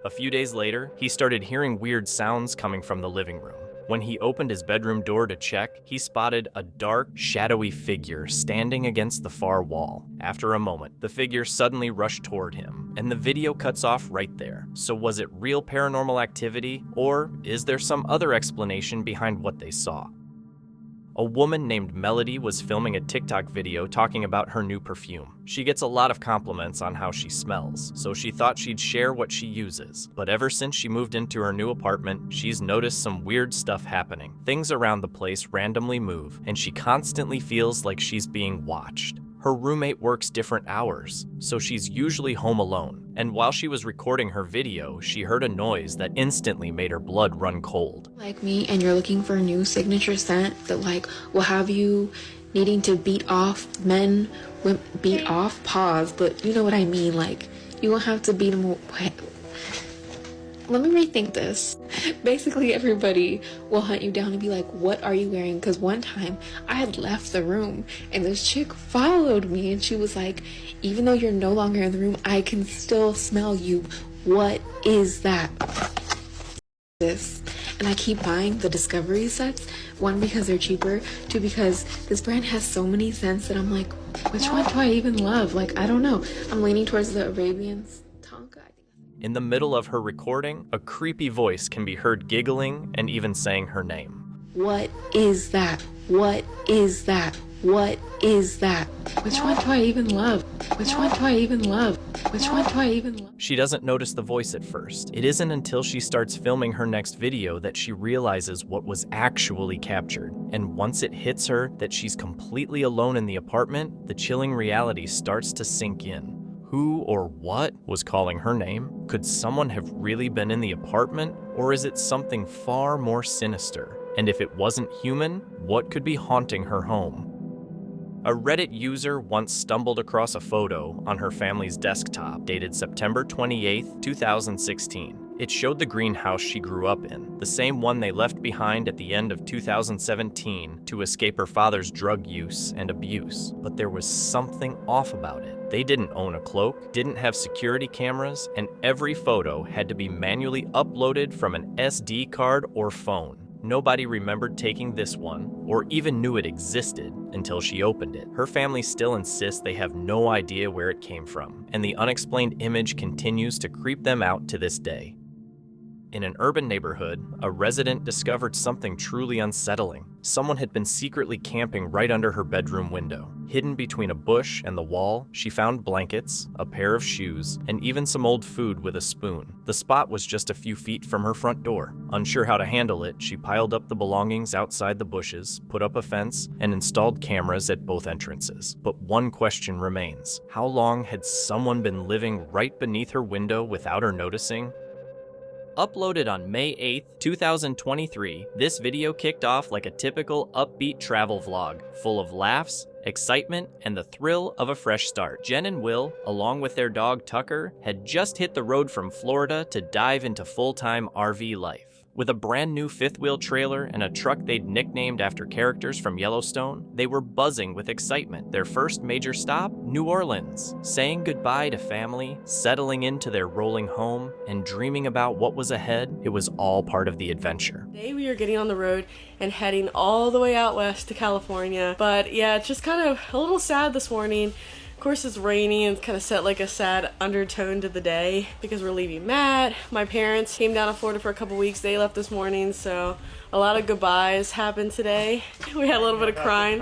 A few days later, he started hearing weird sounds coming from the living room. When he opened his bedroom door to check, he spotted a dark, shadowy figure standing against the far wall. After a moment, the figure suddenly rushed toward him, and the video cuts off right there. So was it real paranormal activity, or is there some other explanation behind what they saw? A woman named Melody was filming a TikTok video talking about her new perfume. She gets a lot of compliments on how she smells, so she thought she'd share what she uses. But ever since she moved into her new apartment, she's noticed some weird stuff happening. Things around the place randomly move, and she constantly feels like she's being watched. Her roommate works different hours, so she's usually home alone. And while she was recording her video, she heard a noise that instantly made her blood run cold. Like me and you're looking for a new signature scent that like will have you needing to beat off men, beat off, pause, but you know what I mean, like you won't have to beat them. Let me rethink this. Basically, everybody will hunt you down and be like, what are you wearing? Because one time I had left the room and this chick followed me and she was like, even though you're no longer in the room, I can still smell you. What is that? This. And I keep buying the Discovery sets. One, because they're cheaper. Two, because this brand has so many scents that I'm like, which one do I even love? Like, I don't know. I'm leaning towards the Arabians. In the middle of her recording, a creepy voice can be heard giggling and even saying her name. What is that? What is that? What is that? Which one do I even love? Which one do I even love? Which one do I even love? She doesn't notice the voice at first. It isn't until she starts filming her next video that she realizes what was actually captured. And once it hits her that she's completely alone in the apartment, the chilling reality starts to sink in. Who or what was calling her name? Could someone have really been in the apartment? Or is it something far more sinister? And if it wasn't human, what could be haunting her home? A Reddit user once stumbled across a photo on her family's desktop dated September 28, 2016. It showed the greenhouse she grew up in, the same one they left behind at the end of 2017 to escape her father's drug use and abuse. But there was something off about it. They didn't own a cloak, didn't have security cameras, and every photo had to be manually uploaded from an SD card or phone. Nobody remembered taking this one, or even knew it existed until she opened it. Her family still insists they have no idea where it came from, and the unexplained image continues to creep them out to this day. In an urban neighborhood, a resident discovered something truly unsettling. Someone had been secretly camping right under her bedroom window. Hidden between a bush and the wall, she found blankets, a pair of shoes, and even some old food with a spoon. The spot was just a few feet from her front door. Unsure how to handle it, she piled up the belongings outside the bushes, put up a fence, and installed cameras at both entrances. But one question remains. How long had someone been living right beneath her window without her noticing? Uploaded on May 8th, 2023, this video kicked off like a typical upbeat travel vlog, full of laughs, excitement, and the thrill of a fresh start. Jen and Will, along with their dog Tucker, had just hit the road from Florida to dive into full-time RV life. With a brand new fifth-wheel trailer and a truck they'd nicknamed after characters from Yellowstone, they were buzzing with excitement. Their first major stop, New Orleans. Saying goodbye to family, settling into their rolling home, and dreaming about what was ahead, it was all part of the adventure. Today we are getting on the road and heading all the way out west to California. But yeah, it's just kind of a little sad this morning. Of course, it's rainy and it's kind of set like a sad undertone to the day because we're leaving Matt. My parents came down to Florida for a couple weeks. They left this morning, so a lot of goodbyes happened today. We had a little bit of crying.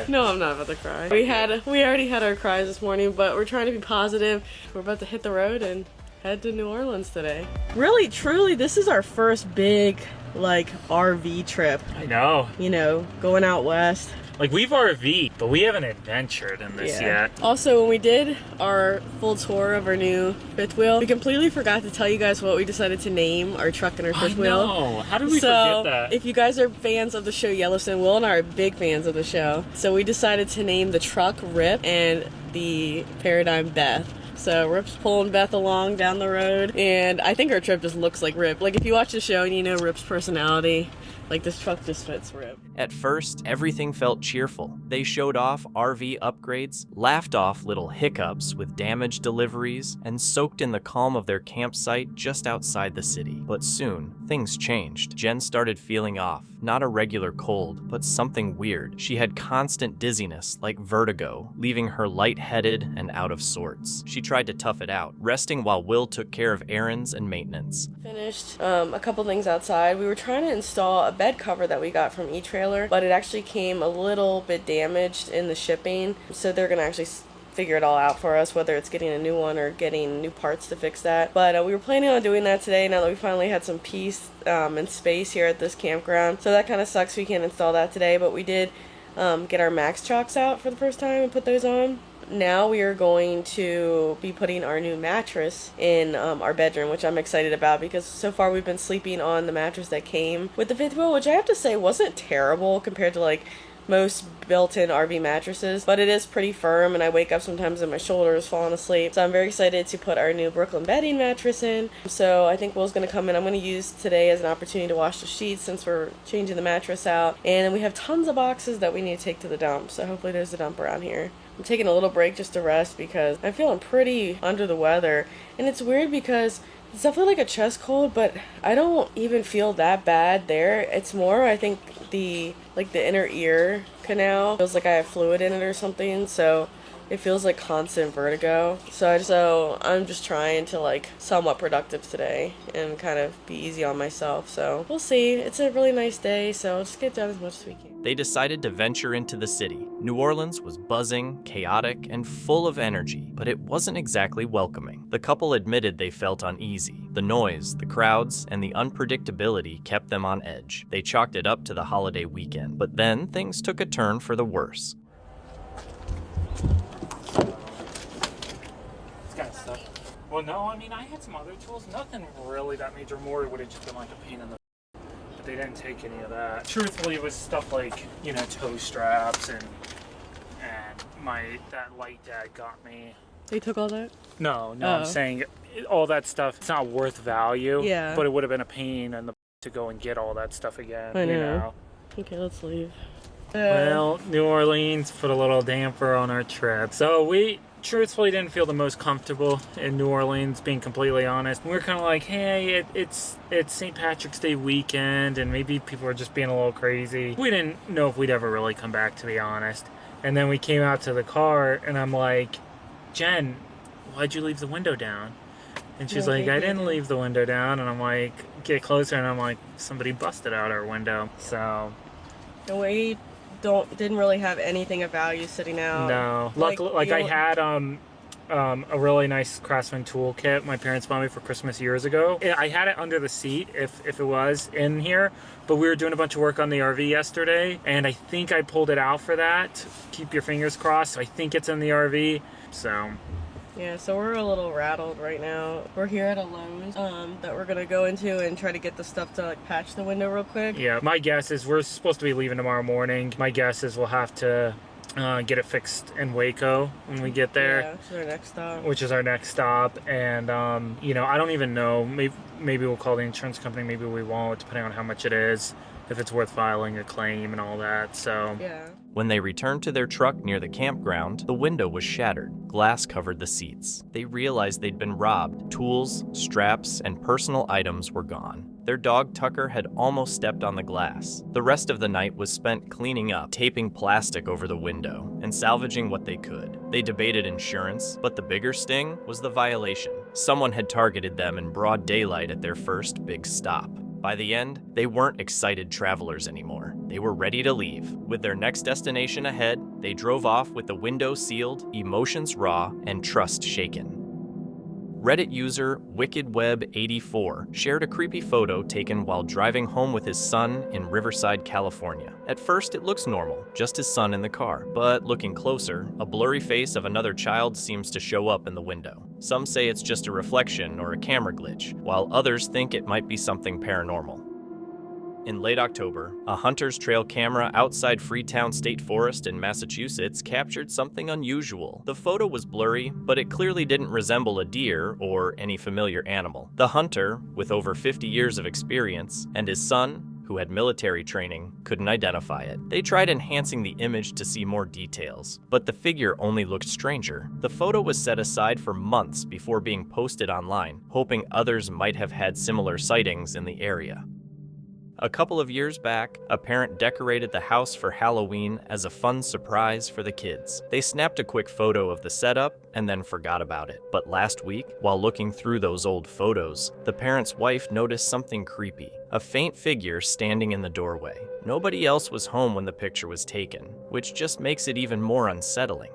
No, I'm not about to cry. We already had our cries this morning, but we're trying to be positive. We're about to hit the road and head to New Orleans today. Really, truly, this is our first big like RV trip. I know. You know, going out west. Like, we've RV'd, but we haven't adventured in this yet. Also, when we did our full tour of our new fifth wheel, we completely forgot to tell you guys what we decided to name our truck and our fifth wheel. Oh, how did we forget that? If you guys are fans of the show Yellowstone, Will and I are big fans of the show. So we decided to name the truck Rip and the Paradigm Beth. So Rip's pulling Beth along down the road, and I think our trip just looks like Rip. Like, if you watch the show and you know Rip's personality, like, this truck just fits Rip. At first, everything felt cheerful. They showed off RV upgrades, laughed off little hiccups with damaged deliveries, and soaked in the calm of their campsite just outside the city. But soon, things changed. Jen started feeling off. Not a regular cold, but something weird. She had constant dizziness, like vertigo, leaving her lightheaded and out of sorts. She tried to tough it out, resting while Will took care of errands and maintenance. Finished a couple things outside. We were trying to install a bed cover that we got from eTrailer, but it actually came a little bit damaged in the shipping, so they're gonna actually figure it all out for us, whether it's getting a new one or getting new parts to fix that. But we were planning on doing that today now that we finally had some peace and space here at this campground. So that kind of sucks we can't install that today, but we did get our Max Chalks out for the first time and put those on. Now we are going to be putting our new mattress in our bedroom, which I'm excited about because so far we've been sleeping on the mattress that came with the fifth wheel, which I have to say wasn't terrible compared to like most built-in RV mattresses, but it is pretty firm, and I wake up sometimes and my shoulders falling asleep. So I'm very excited to put our new Brooklyn bedding mattress in. So I think Will's gonna come in. I'm gonna use today as an opportunity to wash the sheets since we're changing the mattress out, and we have tons of boxes that we need to take to the dump. So hopefully there's a dump around here. I'm taking a little break just to rest because I'm feeling pretty under the weather, and it's weird because it's definitely like a chest cold, but I don't even feel that bad there. It's more, I think, the inner ear canal feels like I have fluid in it or something, so it feels like constant vertigo. So I'm just trying to like somewhat productive today and kind of be easy on myself. So we'll see. It's a really nice day, so just get done as much as we can. They decided to venture into the city. New Orleans was buzzing, chaotic, and full of energy, but it wasn't exactly welcoming. The couple admitted they felt uneasy. The noise, the crowds, and the unpredictability kept them on edge. They chalked it up to the holiday weekend, but then things took a turn for the worse. Kind of stuff. Well, no, I mean, I had some other tools. Nothing really that major. More would have just been like a pain in the. But they didn't take any of that. Truthfully, it was stuff like, you know, toe straps and that light dad got me. They took all that? No, I'm saying all that stuff. It's not worth value. Yeah. But it would have been a pain to go and get all that stuff again. I know. You know? Okay, let's leave. Well, New Orleans put a little damper on our trip. So we truthfully didn't feel the most comfortable in New Orleans, being completely honest. We were kind of like, hey, it's St. Patrick's Day weekend, and maybe people are just being a little crazy. We didn't know if we'd ever really come back, to be honest. And then we came out to the car, and I'm like, Jen, why'd you leave the window down? And she's like, I didn't leave the window down. And I'm like, get closer, and I'm like, somebody busted out our window. So we didn't really have anything of value sitting out. No, like I had a really nice Craftsman toolkit my parents bought me for Christmas years ago. I had it under the seat if it was in here, but we were doing a bunch of work on the RV yesterday, and I think I pulled it out for that. Keep your fingers crossed. I think it's in the RV. So yeah, so we're a little rattled right now. We're here at a Lowe's that we're gonna go into and try to get the stuff to like patch the window real quick. Yeah, my guess is we're supposed to be leaving tomorrow morning. My guess is we'll have to get it fixed in Waco when we get there. Yeah, which is our next stop. And you know, I don't even know. Maybe we'll call the insurance company. Maybe we won't, depending on how much it is. If it's worth filing a claim and all that. So yeah. When they returned to their truck near the campground, the window was shattered. Glass covered the seats. They realized they'd been robbed. Tools, straps, and personal items were gone. Their dog Tucker had almost stepped on the glass. The rest of the night was spent cleaning up, taping plastic over the window, and salvaging what they could. They debated insurance, but the bigger sting was the violation. Someone had targeted them in broad daylight at their first big stop. By the end, they weren't excited travelers anymore. They were ready to leave. With their next destination ahead, they drove off with the window sealed, emotions raw, and trust shaken. Reddit user WickedWeb84 shared a creepy photo taken while driving home with his son in Riverside, California. At first, it looks normal, just his son in the car. But looking closer, a blurry face of another child seems to show up in the window. Some say it's just a reflection or a camera glitch, while others think it might be something paranormal. In late October, a hunter's trail camera outside Freetown State Forest in Massachusetts captured something unusual. The photo was blurry, but it clearly didn't resemble a deer or any familiar animal. The hunter, with over 50 years of experience, and his son, who had military training, couldn't identify it. They tried enhancing the image to see more details, but the figure only looked stranger. The photo was set aside for months before being posted online, hoping others might have had similar sightings in the area. A couple of years back, a parent decorated the house for Halloween as a fun surprise for the kids. They snapped a quick photo of the setup and then forgot about it. But last week, while looking through those old photos, the parent's wife noticed something creepy. A faint figure standing in the doorway. Nobody else was home when the picture was taken, which just makes it even more unsettling.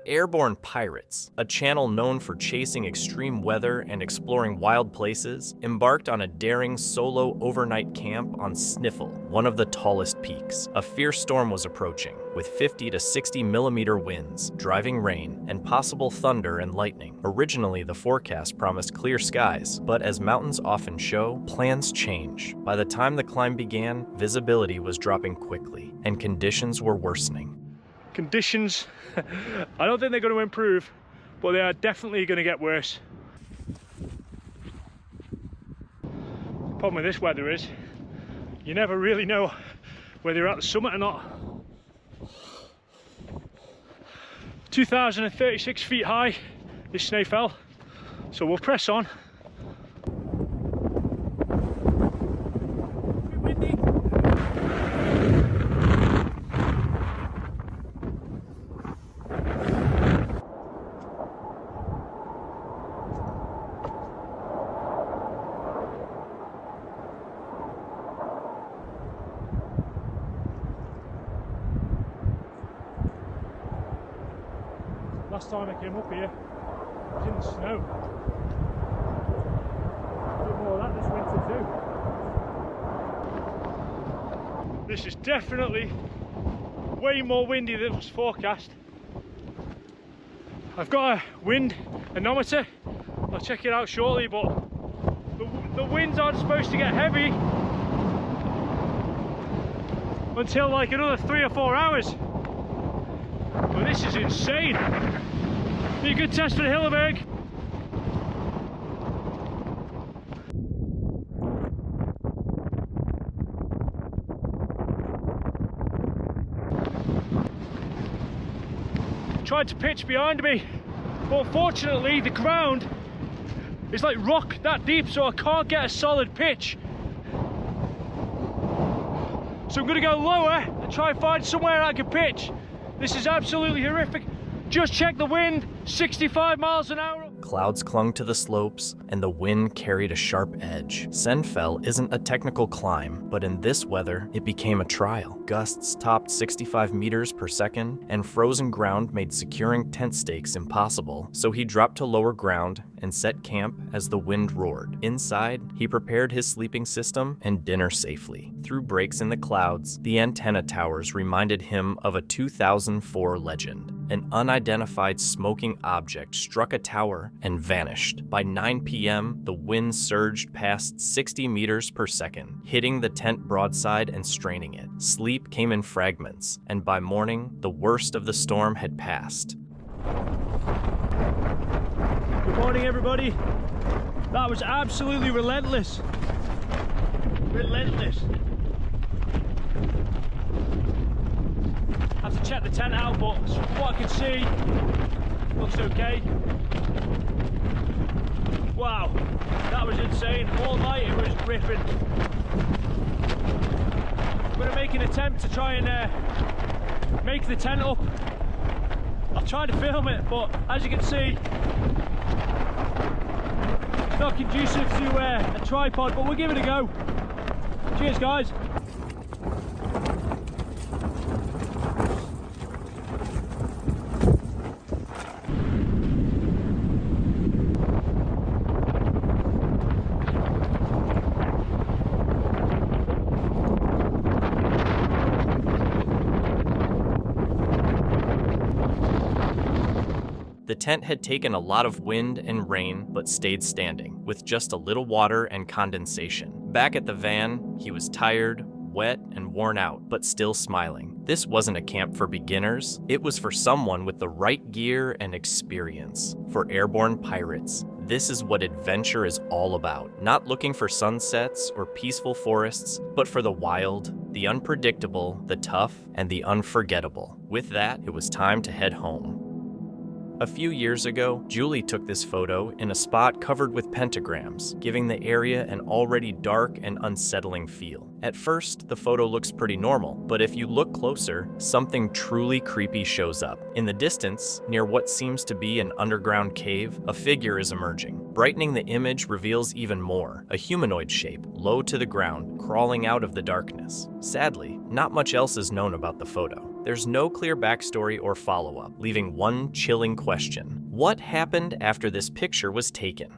Airborne Pirates, a channel known for chasing extreme weather and exploring wild places, embarked on a daring solo overnight camp on Sniffle, one of the tallest peaks. A fierce storm was approaching, with 50 to 60 millimeter winds, driving rain, and possible thunder and lightning. Originally, the forecast promised clear skies, but as mountains often show, plans change. By the time the climb began, visibility was dropping quickly, and conditions were worsening. Conditions, I don't think they're going to improve, but they are definitely going to get worse. The problem with this weather is you never really know whether you're at the summit or not. 2,036 feet high, this snow fell, so we'll press on. Last time I came up here, it was in the snow. A bit more of that this winter too. This is definitely way more windy than was forecast. I've got a wind anemometer, I'll check it out shortly, but the winds aren't supposed to get heavy until like another 3 or 4 hours. Well, this is insane. Be a good test for the Hilleberg. Tried to pitch behind me, but unfortunately the ground is like rock that deep, so I can't get a solid pitch. So I'm going to go lower and try and find somewhere I can pitch. This is absolutely horrific. Just check the wind, 65 miles an hour. Clouds clung to the slopes, and the wind carried a sharp edge. Senfell isn't a technical climb, but in this weather, it became a trial. Gusts topped 65 meters per second, and frozen ground made securing tent stakes impossible, so he dropped to lower ground and set camp as the wind roared. Inside, he prepared his sleeping system and dinner safely. Through breaks in the clouds, the antenna towers reminded him of a 2004 legend. An unidentified smoking object struck a tower and vanished. By 9 p.m., the wind surged past 60 meters per second, hitting the tent broadside and straining it. Sleep came in fragments, and by morning, the worst of the storm had passed. Good morning, everybody. That was absolutely relentless. Relentless. I have to check the tent out, but from what I can see, looks okay. Wow, that was insane. All night it was ripping. I'm going to make an attempt to try and make the tent up. I'll try to film it, but as you can see, it's not conducive to a tripod, but we'll give it a go. Cheers, guys. The tent had taken a lot of wind and rain, but stayed standing, with just a little water and condensation. Back at the van, he was tired, wet, and worn out, but still smiling. This wasn't a camp for beginners. It was for someone with the right gear and experience. For airborne pirates, this is what adventure is all about. Not looking for sunsets or peaceful forests, but for the wild, the unpredictable, the tough, and the unforgettable. With that, it was time to head home. A few years ago, Julie took this photo in a spot covered with pentagrams, giving the area an already dark and unsettling feel. At first, the photo looks pretty normal, but if you look closer, something truly creepy shows up. In the distance, near what seems to be an underground cave, a figure is emerging. Brightening the image reveals even more, a humanoid shape, low to the ground, crawling out of the darkness. Sadly, not much else is known about the photo. There's no clear backstory or follow-up, leaving one chilling question. What happened after this picture was taken?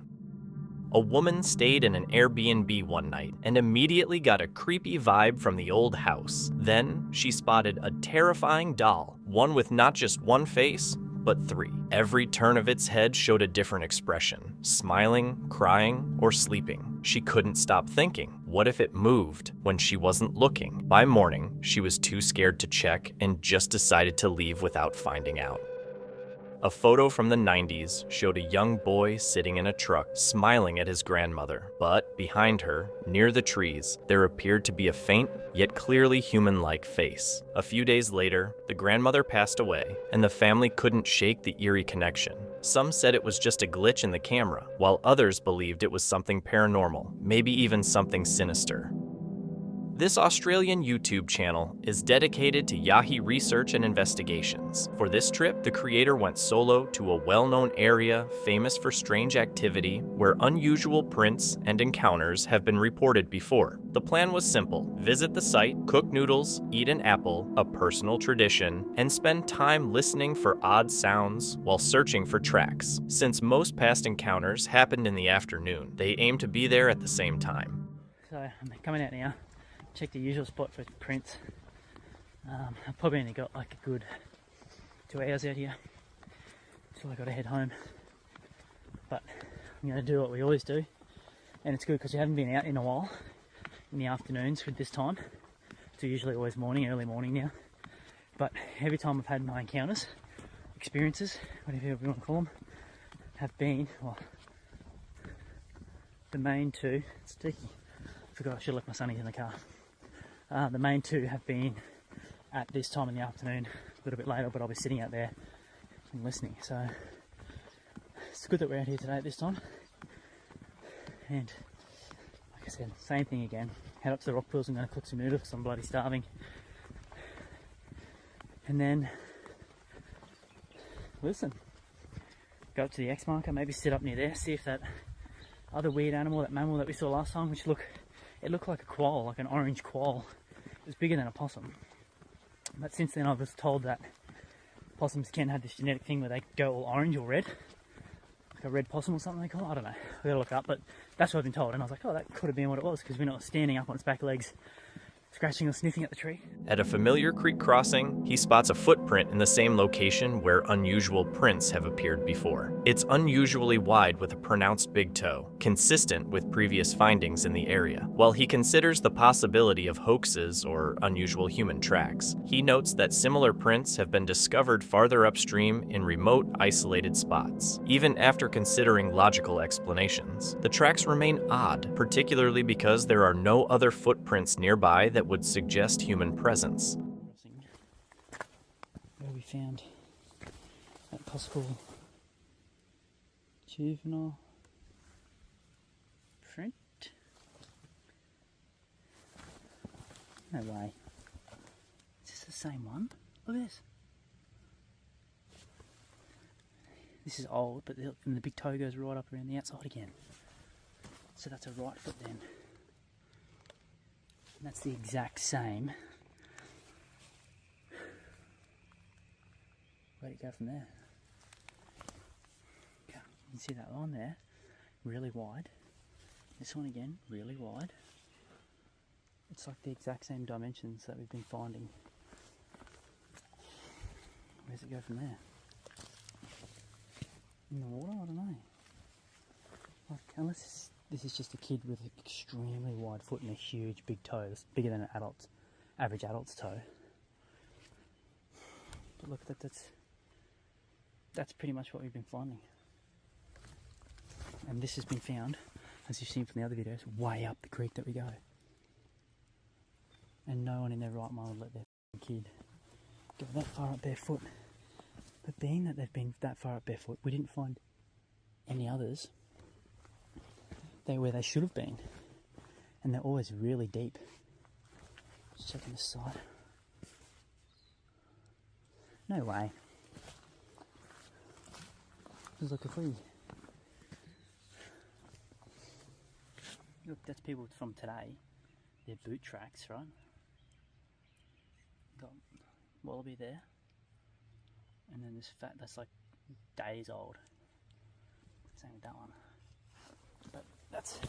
A woman stayed in an Airbnb one night and immediately got a creepy vibe from the old house. Then she spotted a terrifying doll, one with not just one face, but three. Every turn of its head showed a different expression, smiling, crying, or sleeping. She couldn't stop thinking, what if it moved when she wasn't looking? By morning, she was too scared to check and just decided to leave without finding out. A photo from the 90s showed a young boy sitting in a truck, smiling at his grandmother. But behind her, near the trees, there appeared to be a faint, yet clearly human-like face. A few days later, the grandmother passed away, and the family couldn't shake the eerie connection. Some said it was just a glitch in the camera, while others believed it was something paranormal, maybe even something sinister. This Australian YouTube channel is dedicated to Yahi research and investigations. For this trip, the creator went solo to a well-known area famous for strange activity where unusual prints and encounters have been reported before. The plan was simple: visit the site, cook noodles, eat an apple, a personal tradition, and spend time listening for odd sounds while searching for tracks. Since most past encounters happened in the afternoon, they aim to be there at the same time. So I'm coming out now. Check the usual spot for prints. I've probably only got like a good 2 hours out here, so I got to head home. But I'm going to do what we always do, and it's good because we haven't been out in a while in the afternoons with this time. It's usually always morning, early morning now. But every time I've had my encounters, experiences, whatever you want to call them, have been, well, the main two. It's sticky. Forgot I should have left my sunnies in the car. The main two have been at this time in the afternoon, a little bit later, but I'll be sitting out there and listening. So it's good that we're out here today at this time. And like I said, same thing again. Head up to the rock pools. I'm going to cook some noodles because I'm bloody starving. And then listen. Go up to the X marker, maybe sit up near there, see if that other weird animal, that mammal that we saw last time, which it looked like a quoll, like an orange quoll. It was bigger than a possum. But since then I was told that possums can have this genetic thing where they go all orange or red. Like a red possum or something they call it, I don't know. I gotta look up, but that's what I've been told. And I was like, oh, that could have been what it was, because we're not standing up on its back legs, scratching or sniffing at the tree. At a familiar creek crossing, he spots a footprint in the same location where unusual prints have appeared before. It's unusually wide with a pronounced big toe, consistent with previous findings in the area. While he considers the possibility of hoaxes or unusual human tracks, he notes that similar prints have been discovered farther upstream in remote, isolated spots. Even after considering logical explanations, the tracks remain odd, particularly because there are no other footprints nearby that would suggest human presence. Where we found that possible juvenile print. No way. Is this the same one? Look at this. This is old, but the big toe goes right up around the outside again. So that's a right foot then. And that's the exact same. Where'd it go from there? Okay, you can see that line there, really wide. This one again, really wide. It's like the exact same dimensions that we've been finding. Where does it go from there? in the water. I don't know. Like, unless this is just a kid with an extremely wide foot and a huge big toe, it's bigger than an average adult's toe. But look, that's pretty much what we've been finding. And this has been found, as you've seen from the other videos, way up the creek that we go. And no one in their right mind would let their kid go that far up barefoot. But being that they've been that far up barefoot, we didn't find any others where they should have been. And they're always really deep. Just checking this side. No way. Just look, if we... Look, that's people from today. Their boot tracks, right? Got wallaby there. And then this fat, that's like days old. Same with that one. But that's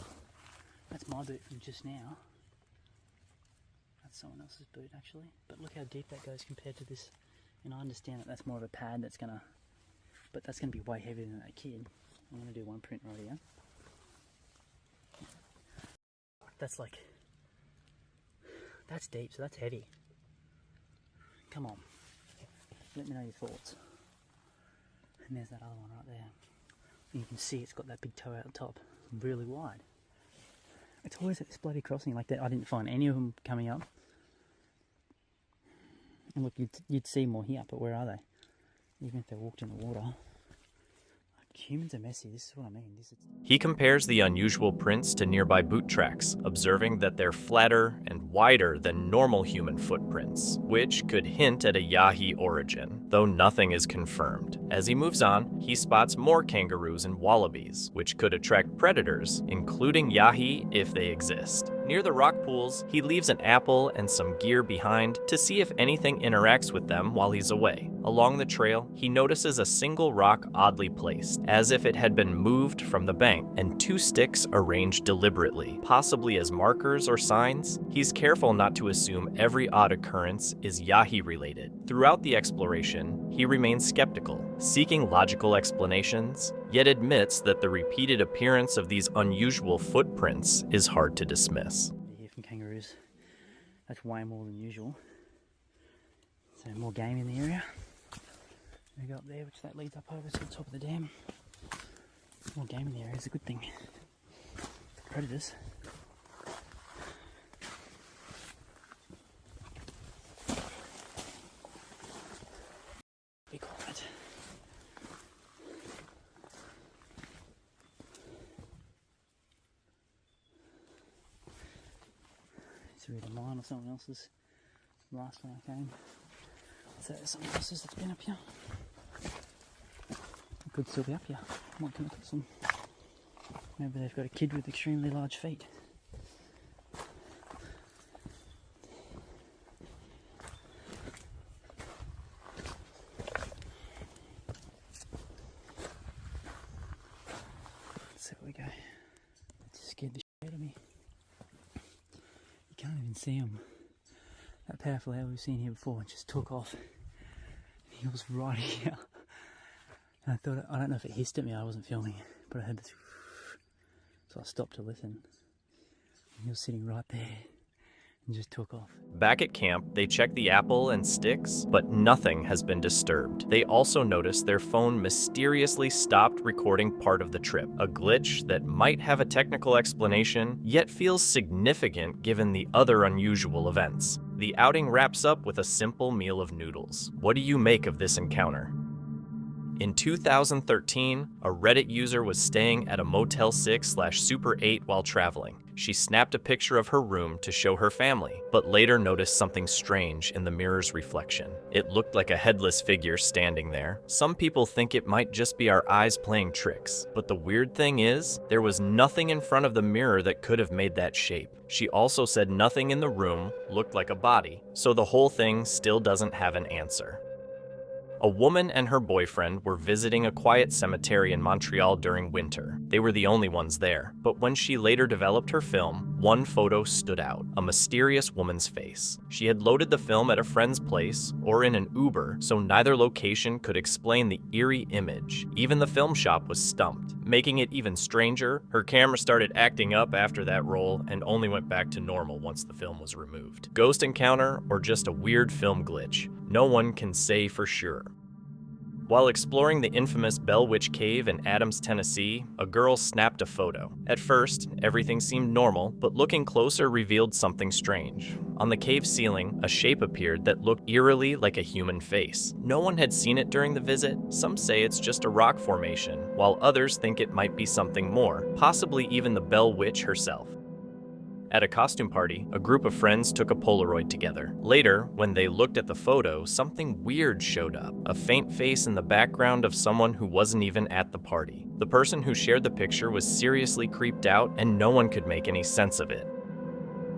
my boot from just now. That's someone else's boot actually. But look how deep that goes compared to this. And I understand that that's more of a pad but that's gonna be way heavier than that kid. I'm gonna do one print right here. That's deep, so that's heavy. Come on, let me know your thoughts. And there's that other one right there. And you can see it's got that big toe out the top, really wide. It's always at this bloody crossing like that. I didn't find any of them coming up. And look, you'd see more here, but where are they? Even if they walked in the water. Humans are messy, this is what I mean. He compares the unusual prints to nearby boot tracks, observing that they're flatter and wider than normal human footprints, which could hint at a Yahi origin, though nothing is confirmed. As he moves on, he spots more kangaroos and wallabies, which could attract predators, including Yahi if they exist. Near the rock pools, he leaves an apple and some gear behind to see if anything interacts with them while he's away. Along the trail, he notices a single rock oddly placed, as if it had been moved from the bank, and 2 sticks arranged deliberately, possibly as markers or signs. He's careful not to assume every odd occurrence is Yahi related. Throughout the exploration, he remains skeptical, seeking logical explanations, yet admits that the repeated appearance of these unusual footprints is hard to dismiss. Here from kangaroos, that's way more than usual. So more game in the area. We go up there, which that leads up over to the top of the dam. More game in the area is a good thing. Predators. Be quiet. It's either mine or someone else's. Last one I came. So there's someone else's that's been up here. It could still be up here. Might come across them. Maybe they've got a kid with extremely large feet. Let's see where we go. It just scared the shit out of me. You can't even see them. That powerful owl we've seen here before just took off. He was right here. And I don't know if it hissed at me, I wasn't filming, but I heard this. So I stopped to listen. And he was sitting right there and just took off. Back at camp, they check the apple and sticks, but nothing has been disturbed. They also notice their phone mysteriously stopped recording part of the trip, a glitch that might have a technical explanation, yet feels significant given the other unusual events. The outing wraps up with a simple meal of noodles. What do you make of this encounter? In 2013, a Reddit user was staying at a Motel 6/Super 8 while traveling. She snapped a picture of her room to show her family, but later noticed something strange in the mirror's reflection. It looked like a headless figure standing there. Some people think it might just be our eyes playing tricks, but the weird thing is, there was nothing in front of the mirror that could have made that shape. She also said nothing in the room looked like a body, so the whole thing still doesn't have an answer. A woman and her boyfriend were visiting a quiet cemetery in Montreal during winter. They were the only ones there, but when she later developed her film, one photo stood out, a mysterious woman's face. She had loaded the film at a friend's place or in an Uber, so neither location could explain the eerie image. Even the film shop was stumped. Making it even stranger, her camera started acting up after that roll and only went back to normal once the film was removed. Ghost encounter or just a weird film glitch? No one can say for sure. While exploring the infamous Bell Witch Cave in Adams, Tennessee, a girl snapped a photo. At first, everything seemed normal, but looking closer revealed something strange. On the cave ceiling, a shape appeared that looked eerily like a human face. No one had seen it during the visit. Some say it's just a rock formation, while others think it might be something more, possibly even the Bell Witch herself. At a costume party, a group of friends took a Polaroid together. Later, when they looked at the photo, something weird showed up, a faint face in the background of someone who wasn't even at the party. The person who shared the picture was seriously creeped out, and no one could make any sense of it.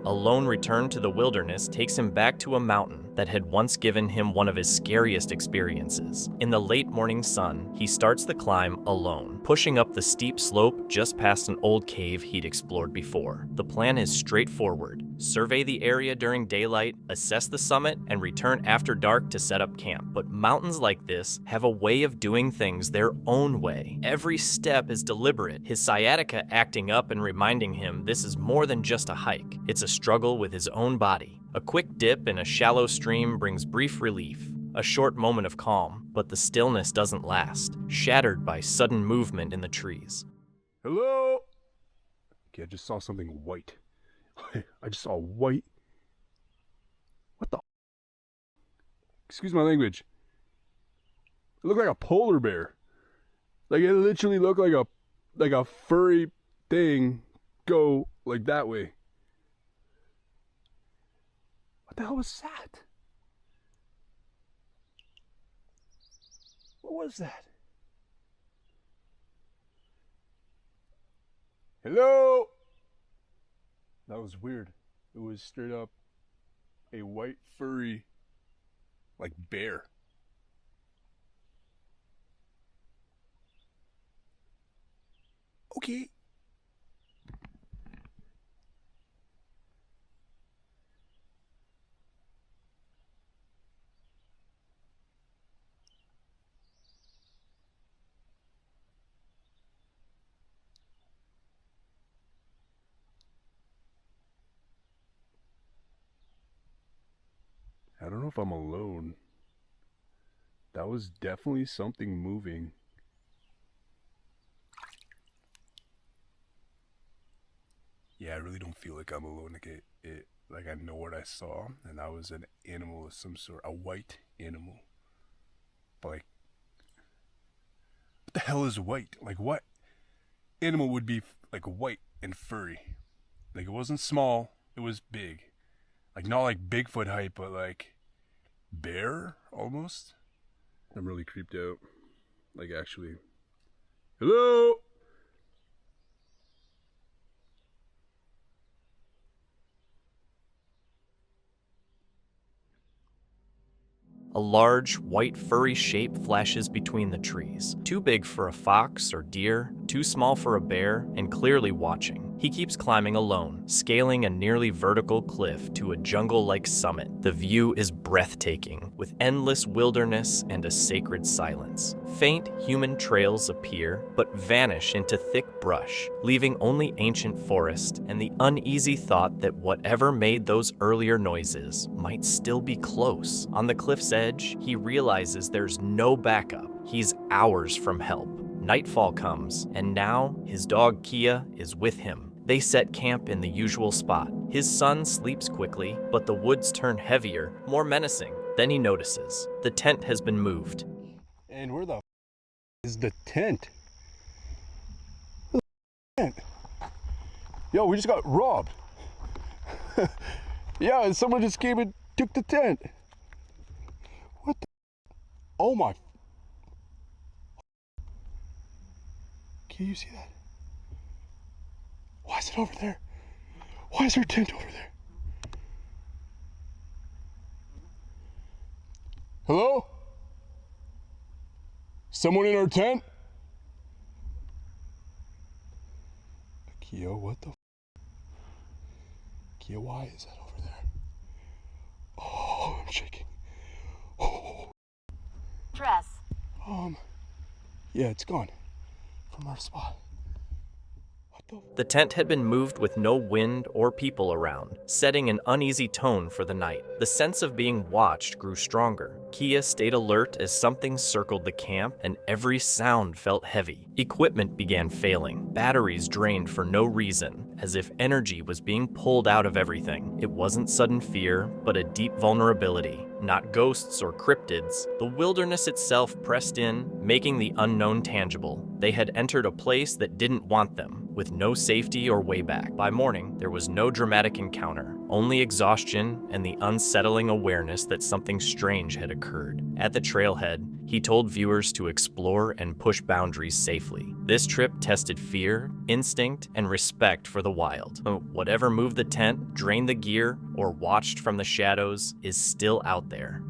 A lone return to the wilderness takes him back to a mountain that had once given him one of his scariest experiences. In the late morning sun, he starts the climb alone, pushing up the steep slope just past an old cave he'd explored before. The plan is straightforward: survey the area during daylight, assess the summit, and return after dark to set up camp. But mountains like this have a way of doing things their own way. Every step is deliberate, his sciatica acting up and reminding him this is more than just a hike. It's a struggle with his own body. A quick dip in a shallow stream brings brief relief, a short moment of calm, but the stillness doesn't last, shattered by sudden movement in the trees. Hello? Okay, I just saw something white. I just saw white. What the? Excuse my language. It looked like a polar bear. Like it literally looked like a furry thing go like that way. What the hell was that? What was that? Hello? That was weird. It was straight up a white furry, like bear. Okay. I don't know if I'm alone. That was definitely something moving. Yeah, I really don't feel like I'm alone. Like I know what I saw, and that was an animal of some sort, a white animal. But like, what the hell is white? Like what animal would be like white and furry? Like it wasn't small, it was big. Like not like Bigfoot height, but like bear almost. I'm really creeped out. Like actually. Hello? A large, white, furry shape flashes between the trees. Too big for a fox or deer, too small for a bear, and clearly watching. He keeps climbing alone, scaling a nearly vertical cliff to a jungle-like summit. The view is breathtaking, with endless wilderness and a sacred silence. Faint human trails appear, but vanish into thick brush, leaving only ancient forest and the uneasy thought that whatever made those earlier noises might still be close. On the cliff's edge, he realizes there's no backup. He's hours from help. Nightfall comes, and now his dog Kia is with him. They set camp in the usual spot. His son sleeps quickly, but the woods turn heavier, more menacing. Then he notices the tent has been moved. And where the is the tent? Where the tent? Yo, we just got robbed. Yeah, and someone just came and took the tent. What the? Oh my. Can you see that? Why is it over there? Why is there a tent over there? Hello? someone in our tent? Kia, what the Kia, why is that over there? Oh, I'm shaking. Oh. Dress. Yeah, it's gone from our spot. The tent had been moved with no wind or people around, setting an uneasy tone for the night. The sense of being watched grew stronger. Kia stayed alert as something circled the camp, and every sound felt heavy. Equipment began failing. Batteries drained for no reason, as if energy was being pulled out of everything. It wasn't sudden fear, but a deep vulnerability. Not ghosts or cryptids, the wilderness itself pressed in, making the unknown tangible. They had entered a place that didn't want them, with no safety or way back. By morning, there was no dramatic encounter, only exhaustion and the unsettling awareness that something strange had occurred. At the trailhead, he told viewers to explore and push boundaries safely. This trip tested fear, instinct, and respect for the wild. Whatever moved the tent, drained the gear, or watched from the shadows is still out there.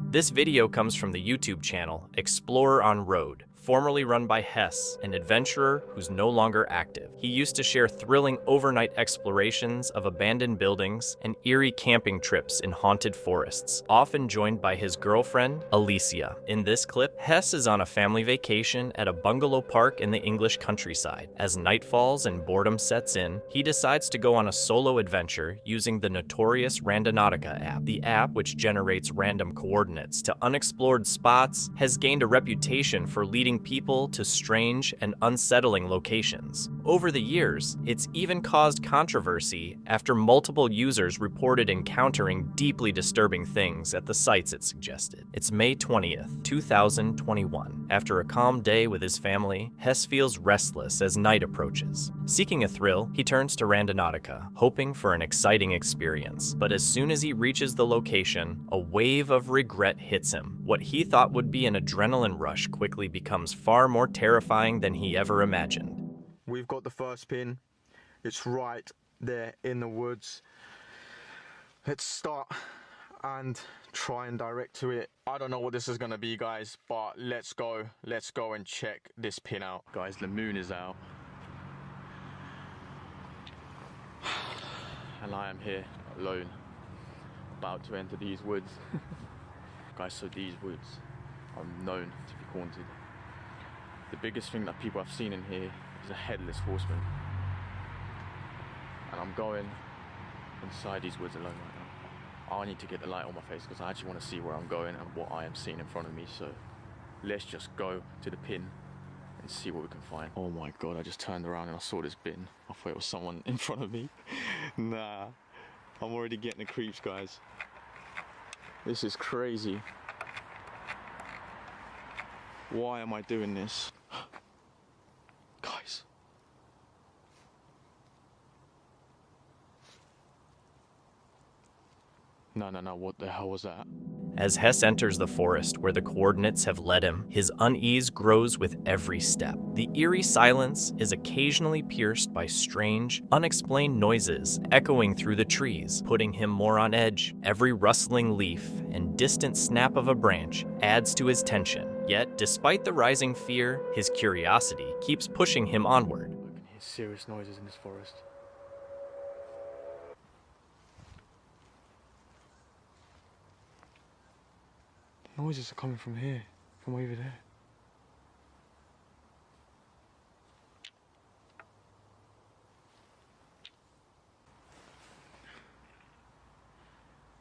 This video comes from the YouTube channel Explorer on Road, formerly run by Hess, an adventurer who's no longer active. He used to share thrilling overnight explorations of abandoned buildings and eerie camping trips in haunted forests, often joined by his girlfriend, Alicia. In this clip, Hess is on a family vacation at a bungalow park in the English countryside. As night falls and boredom sets in, he decides to go on a solo adventure using the notorious Randonautica app. The app, which generates random coordinates to unexplored spots, has gained a reputation for leading people to strange and unsettling locations. Over the years, it's even caused controversy after multiple users reported encountering deeply disturbing things at the sites it suggested. It's May 20th, 2021. After a calm day with his family, Hess feels restless as night approaches. Seeking a thrill, he turns to Randonautica, hoping for an exciting experience. But as soon as he reaches the location, a wave of regret hits him. What he thought would be an adrenaline rush quickly becomes far more terrifying than he ever imagined. We've got the first pin. It's right there in the woods. Let's start and try and direct to it. I don't know what this is going to be, guys, but let's go and check this pin out. Guys, the moon is out. And I am here alone, about to enter these woods. Guys, so these woods are known to be haunted. The biggest thing that people have seen in here is a headless horseman. And I'm going inside these woods alone right now. I need to get the light on my face because I actually want to see where I'm going and what I am seeing in front of me. So let's just go to the pin and see what we can find. Oh my god, I just turned around and I saw this bin. I thought it was someone in front of me. Nah, I'm already getting the creeps, guys. This is crazy. Why am I doing this? Guys. No, what the hell was that? As Hess enters the forest where the coordinates have led him, his unease grows with every step. The eerie silence is occasionally pierced by strange, unexplained noises echoing through the trees, putting him more on edge. Every rustling leaf and distant snap of a branch adds to his tension. Yet, despite the rising fear, his curiosity keeps pushing him onward. I can hear serious noises in this forest. Noises are coming from here, from over there.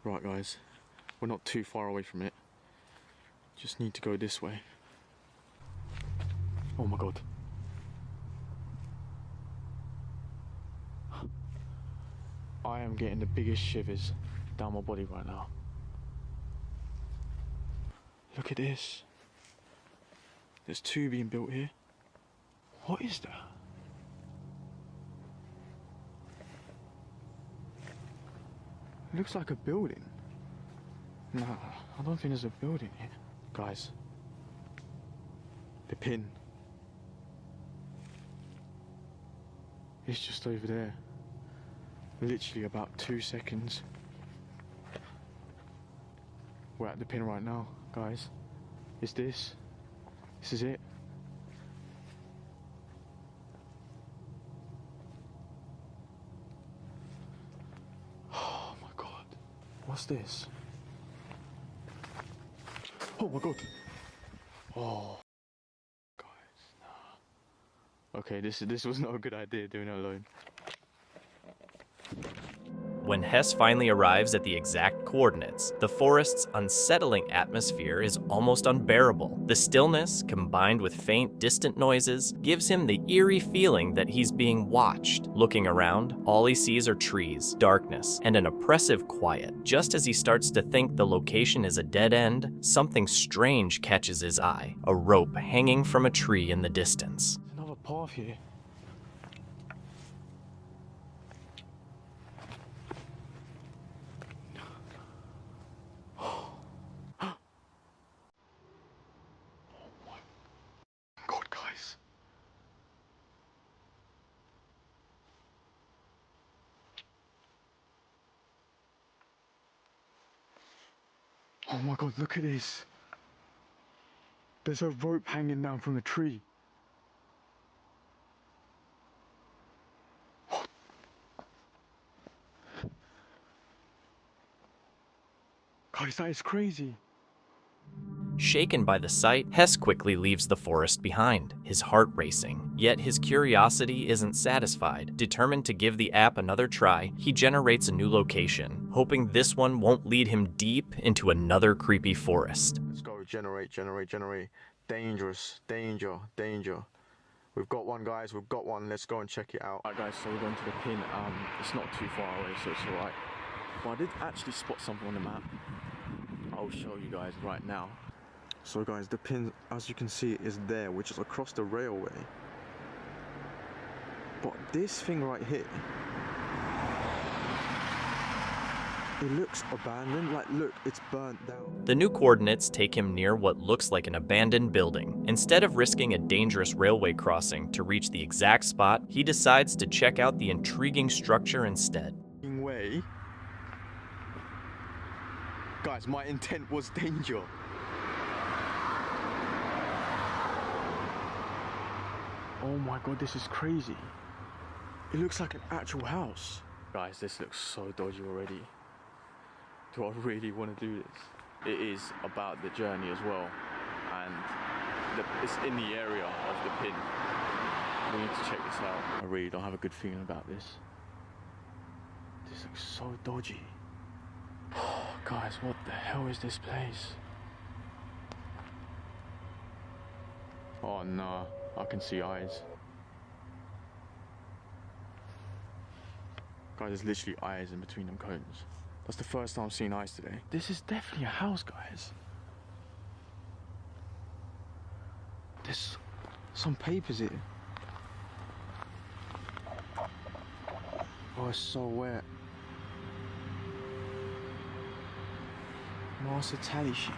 Right, guys, we're not too far away from it. Just need to go this way. Oh my god. I am getting the biggest shivers down my body right now. Look at this. There's two being built here. What is that? It looks like a building. No, I don't think there's a building here. Guys, the pin. It's just over there. Literally about 2 seconds. We're at the pin right now, guys. It's this. This is it. Oh my god. What's this? Oh my god. Oh. Guys, nah. Okay, this was not a good idea doing it alone. When Hess finally arrives at the exact coordinates, the forest's unsettling atmosphere is almost unbearable. The stillness, combined with faint, distant noises, gives him the eerie feeling that he's being watched. Looking around, all he sees are trees, darkness, and an oppressive quiet. Just as he starts to think the location is a dead end, something strange catches his eye. A rope hanging from a tree in the distance. There's another path here. God, guys. Oh my god, look at this. There's a rope hanging down from the tree. Guys, that is crazy. Shaken by the sight, Hess quickly leaves the forest behind, his heart racing. Yet his curiosity isn't satisfied. Determined to give the app another try, he generates a new location, hoping this one won't lead him deep into another creepy forest. Let's go, generate. Dangerous, danger. We've got one, guys, we've got one. Let's go and check it out. Alright guys, so we're going to the pin. It's not too far away, so it's alright. But I did actually spot something on the map. I'll show you guys right now. So guys, the pin, as you can see, is there, which is across the railway. But this thing right here, it looks abandoned. Like, look, it's burnt down. The new coordinates take him near what looks like an abandoned building. Instead of risking a dangerous railway crossing to reach the exact spot, he decides to check out the intriguing structure instead. Way. Guys, my intent was danger. Oh my god, this is crazy. It looks like an actual house. Guys, this looks so dodgy already. Do I really want to do this? It is about the journey as well. And it's in the area of the pin. We need to check this out. I really don't have a good feeling about this. This looks so dodgy. Guys, what the hell is this place? Oh no, I can see eyes. Guys, there's literally eyes in between them cones. That's the first time I've seen eyes today. This is definitely a house, guys. There's some papers here. Oh, it's so wet. Master tally sheet.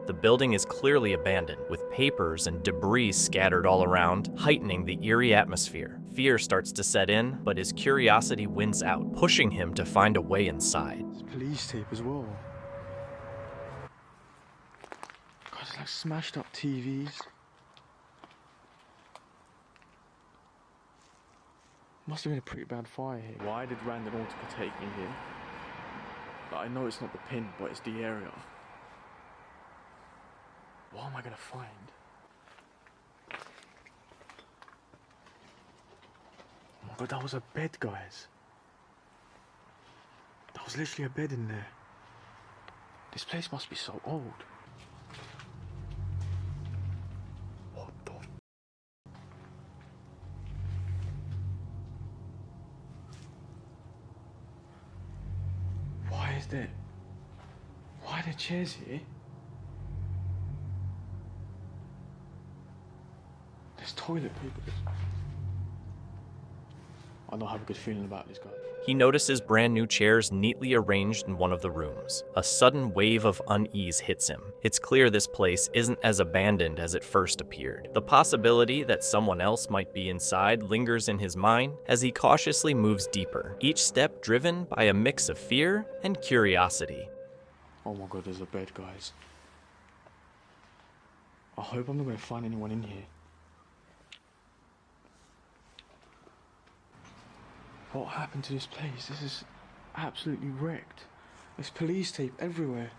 The building is clearly abandoned, with papers and debris scattered all around, heightening the eerie atmosphere. Fear starts to set in, but his curiosity wins out, pushing him to find a way inside. There's police tape as well. God, it's like smashed up TVs. Must have been a pretty bad fire here. Why did Randonautica take me here? I know it's not the pin, but it's the area. What am I gonna find? Oh my god, that was a bed, guys. That was literally a bed in there. This place must be so old. What the f? Why are there chairs here? There's toilet papers. I don't have a good feeling about this guy. He notices brand new chairs neatly arranged in one of the rooms. A sudden wave of unease hits him. It's clear this place isn't as abandoned as it first appeared. The possibility that someone else might be inside lingers in his mind as he cautiously moves deeper, each step driven by a mix of fear and curiosity. Oh my god, there's a bed, guys. I hope I'm not going to find anyone in here. What happened to this place? This is absolutely wrecked. There's police tape everywhere.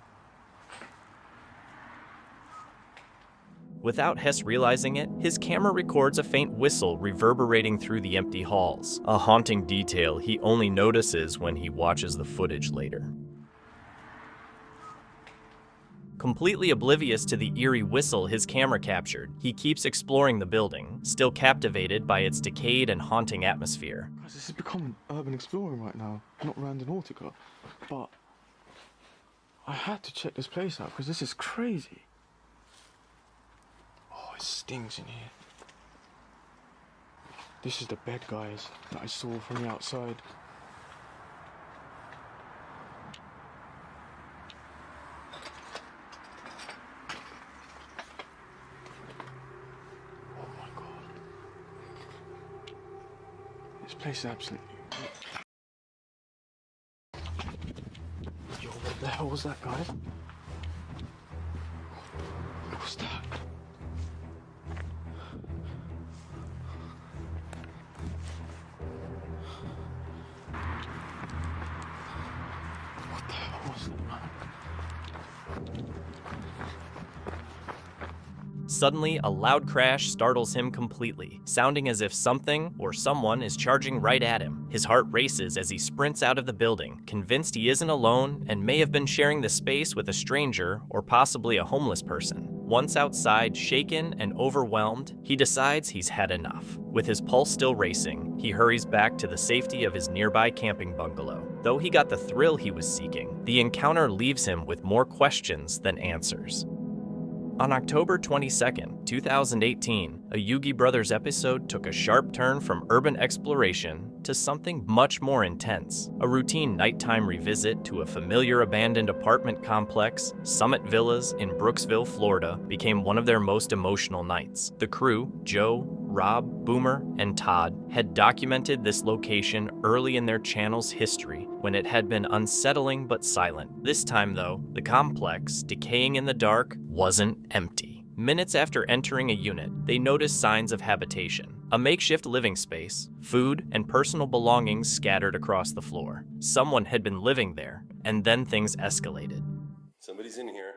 Without Hess realizing it, his camera records a faint whistle reverberating through the empty halls, a haunting detail he only notices when he watches the footage later. Completely oblivious to the eerie whistle his camera captured, he keeps exploring the building, still captivated by its decayed and haunting atmosphere. Guys, this has become urban exploring right now, not Randonautica. But I had to check this place out because this is crazy. Oh, it stinks in here. This is the bed, guys, that I saw from the outside. This place is absolutely... Yo, what the hell was that, guys? What was that? What the hell was that, man? Suddenly, a loud crash startles him completely, sounding as if something or someone is charging right at him. His heart races as he sprints out of the building, convinced he isn't alone and may have been sharing the space with a stranger or possibly a homeless person. Once outside, shaken and overwhelmed, he decides he's had enough. With his pulse still racing, he hurries back to the safety of his nearby camping bungalow. Though he got the thrill he was seeking, the encounter leaves him with more questions than answers. On October 22nd, 2018, a Yugi Brothers episode took a sharp turn from urban exploration to something much more intense. A routine nighttime revisit to a familiar abandoned apartment complex, Summit Villas in Brooksville, Florida, became one of their most emotional nights. The crew, Joe, Rob, Boomer, and Todd, had documented this location early in their channel's history when it had been unsettling but silent. This time, though, the complex, decaying in the dark, wasn't empty. Minutes after entering a unit, they noticed signs of habitation. A makeshift living space, food, and personal belongings scattered across the floor. Someone had been living there, and then things escalated. Somebody's in here.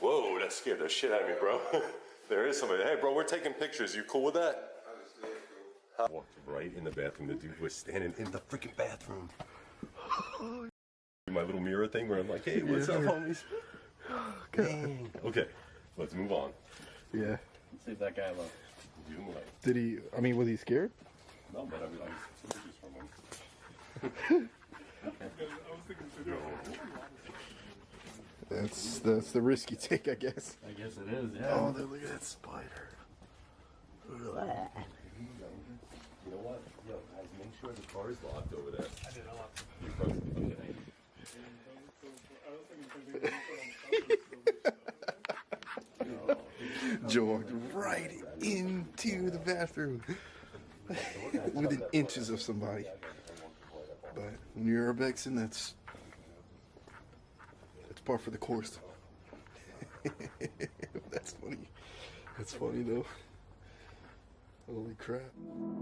Whoa, that scared the shit out of me, bro. There is somebody. Hey, bro, we're taking pictures. You cool with that? I walked right in the bathroom. The dude was standing in the freaking bathroom. My little mirror thing where I'm like, hey, what's up, homies? Dang. Okay, let's move on. Yeah. Let's see if that guy left. Did he, I mean, was he scared? No, but I was some pictures from him. That's the risk you take, I guess. I guess it is, yeah. Oh, look at that spider. You know what? Yo, guys, make sure the car is locked over there. I did, I locked it. Okay. Joe walked right into the bathroom within inches of somebody. But when you're urbexing, that's par for the course. That's funny. That's funny though. Holy crap.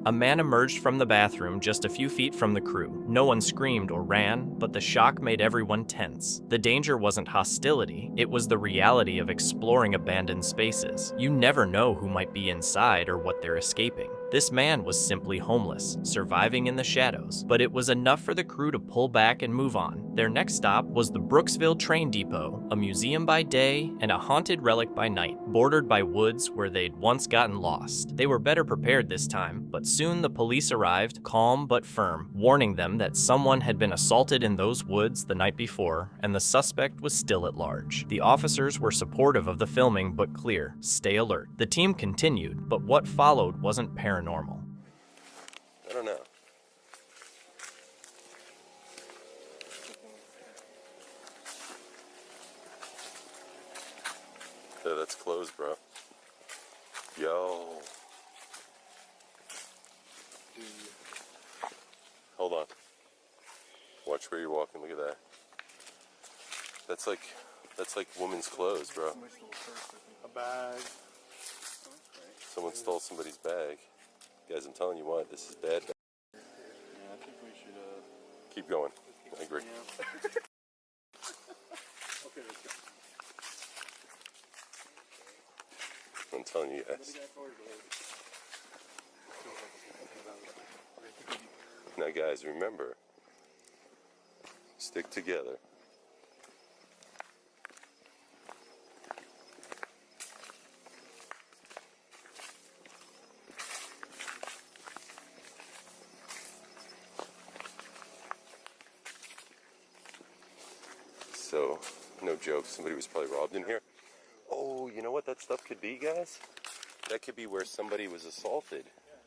A man emerged from the bathroom just a few feet from the crew. No one screamed or ran, but the shock made everyone tense. The danger wasn't hostility, it was the reality of exploring abandoned spaces. You never know who might be inside or what they're escaping. This man was simply homeless, surviving in the shadows, but it was enough for the crew to pull back and move on. Their next stop was the Brooksville train depot, a museum by day and a haunted relic by night, bordered by woods where they'd once gotten lost. They were better prepared this time, but soon the police arrived, calm but firm, warning them that someone had been assaulted in those woods the night before, and the suspect was still at large. The officers were supportive of the filming but clear, stay alert. The team continued, but what followed wasn't paranormal. I don't know. Yeah, that's closed, bro. Yo. Hold on. Watch where you're walking. Look at that. That's like women's clothes, bro. A bag. Someone stole somebody's bag. Guys, I'm telling you what, this is bad. Yeah, I think we should Keep going. I agree. Okay, let's go. I'm telling you guys. Now guys, remember, stick together. So, no joke, somebody was probably robbed in here. Oh, you know what that stuff could be, guys? That could be where somebody was assaulted,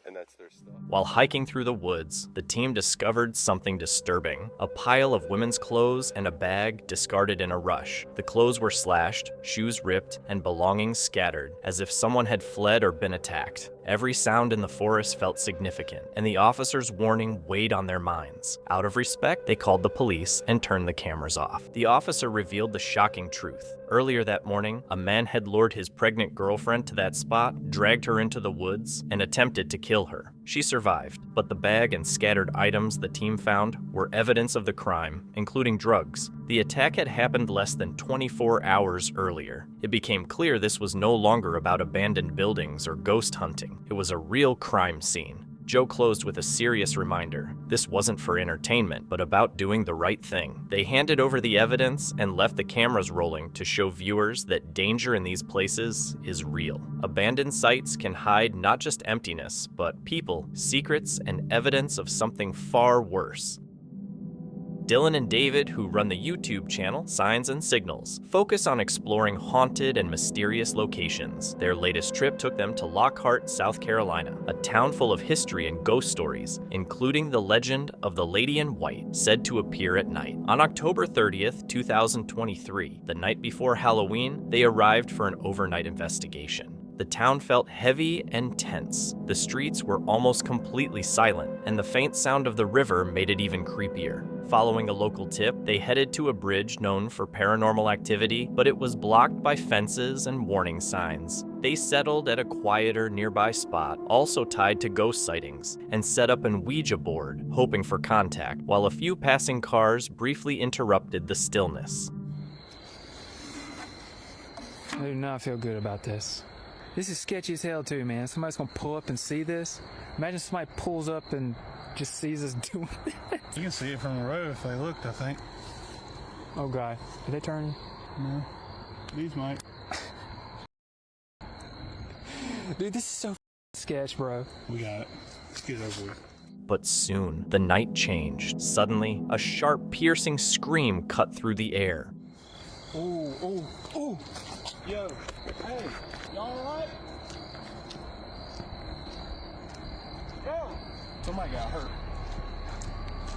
and that's their stuff. While hiking through the woods, the team discovered something disturbing. A pile of women's clothes and a bag discarded in a rush. The clothes were slashed, shoes ripped, and belongings scattered, as if someone had fled or been attacked. Every sound in the forest felt significant, and the officers' warning weighed on their minds. Out of respect, they called the police and turned the cameras off. The officer revealed the shocking truth. Earlier that morning, a man had lured his pregnant girlfriend to that spot, dragged her into the woods, and attempted to kill her. She survived, but the bag and scattered items the team found were evidence of the crime, including drugs. The attack had happened less than 24 hours earlier. It became clear this was no longer about abandoned buildings or ghost hunting. It was a real crime scene. Joe closed with a serious reminder. This wasn't for entertainment, but about doing the right thing. They handed over the evidence and left the cameras rolling to show viewers that danger in these places is real. Abandoned sites can hide not just emptiness, but people, secrets, and evidence of something far worse. Dylan and David, who run the YouTube channel Signs and Signals, focus on exploring haunted and mysterious locations. Their latest trip took them to Lockhart, South Carolina, a town full of history and ghost stories, including the legend of the Lady in White, said to appear at night. On October 30th, 2023, the night before Halloween, they arrived for an overnight investigation. The town felt heavy and tense. The streets were almost completely silent, and the faint sound of the river made it even creepier. Following a local tip, they headed to a bridge known for paranormal activity, but it was blocked by fences and warning signs. They settled at a quieter nearby spot, also tied to ghost sightings, and set up an Ouija board, hoping for contact, while a few passing cars briefly interrupted the stillness. I do not feel good about this. This is sketchy as hell too, man. Somebody's gonna pull up and see this. Imagine somebody pulls up and just sees us doing this. You can see it from the road if they looked, I think. Oh God, did they turn? No. These might. Dude, this is so sketch, bro. We got it. Let's get it over with. But soon, the night changed. Suddenly, a sharp, piercing scream cut through the air. Oh. Yo, hey, y'all alright? Yo! Somebody got hurt.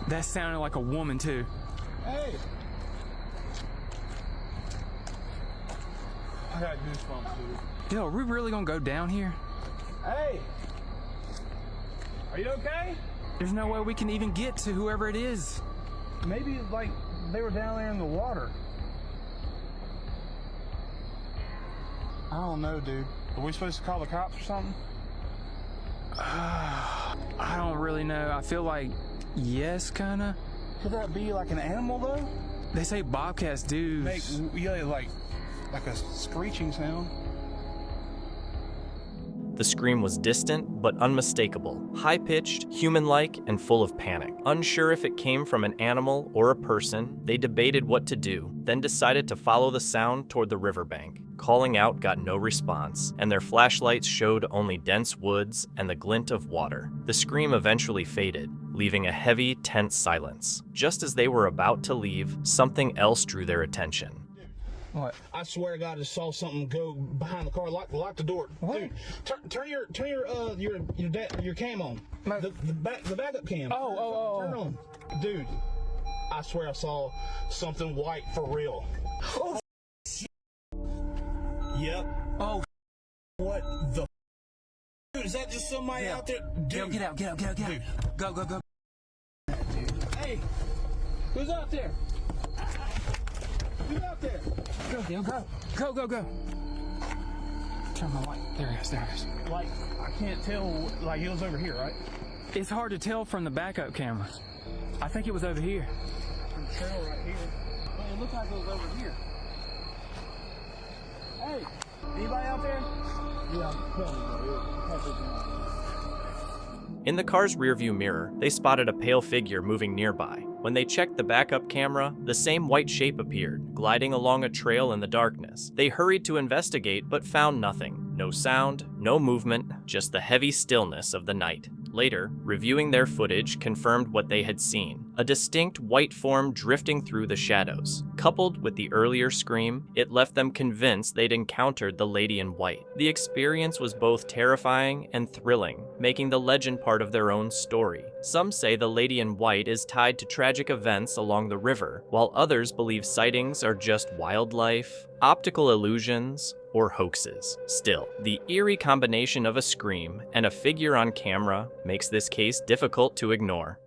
That sounded like a woman too. Hey! I got goosebumps, dude. Yo, are we really gonna go down here? Hey! Are you okay? There's no way we can even get to whoever it is. Maybe, like, they were down there in the water. I don't know, dude. Are we supposed to call the cops or something? I don't really know. I feel like yes, kinda. Could that be like an animal though? They say bobcats do. Make like a screeching sound. The scream was distant but unmistakable, high-pitched, human-like, and full of panic. Unsure if it came from an animal or a person, they debated what to do, then decided to follow the sound toward the riverbank. Calling out got no response, and their flashlights showed only dense woods and the glint of water. The scream eventually faded, leaving a heavy, tense silence. Just as they were about to leave, something else drew their attention. What? I swear to God, I just saw something go behind the car. Lock the door. What? Dude, turn your cam on. The backup cam. Oh. Turn on. Dude, I swear I saw something white for real. Oh. Yep. Oh. What the Is that just somebody out there? Dude. Get out. Go. Hey, who's out there? Who's out there? Go. Turn my light. There he is. Like, I can't tell, like, he was over here, right? It's hard to tell from the backup camera. I think it was over here. From the trail right here. Well, it looks like it was over here. Hey, anybody out there? Yeah, I'm telling you, bro. In the car's rearview mirror, they spotted a pale figure moving nearby. When they checked the backup camera, the same white shape appeared, gliding along a trail in the darkness. They hurried to investigate, but found nothing. No sound, no movement, just the heavy stillness of the night. Later, reviewing their footage confirmed what they had seen. A distinct white form drifting through the shadows. Coupled with the earlier scream, it left them convinced they'd encountered the lady in white. The experience was both terrifying and thrilling, making the legend part of their own story. Some say the lady in white is tied to tragic events along the river, while others believe sightings are just wildlife, optical illusions, or hoaxes. Still, the eerie combination of a scream and a figure on camera makes this case difficult to ignore.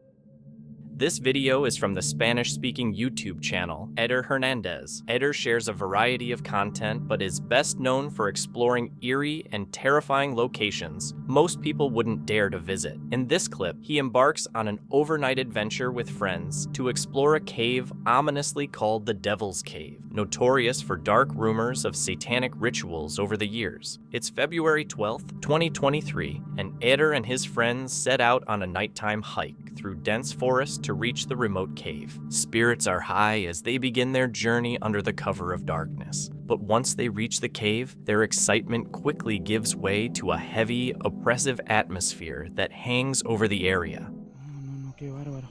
This video is from the Spanish-speaking YouTube channel, Eder Hernandez. Eder shares a variety of content, but is best known for exploring eerie and terrifying locations most people wouldn't dare to visit. In this clip, he embarks on an overnight adventure with friends to explore a cave ominously called the Devil's Cave, notorious for dark rumors of satanic rituals over the years. It's February 12th, 2023, and Eder and his friends set out on a nighttime hike through dense forest to reach the remote cave. Spirits are high as they begin their journey under the cover of darkness. But once they reach the cave, their excitement quickly gives way to a heavy, oppressive atmosphere that hangs over the area. No, qué bárbaro.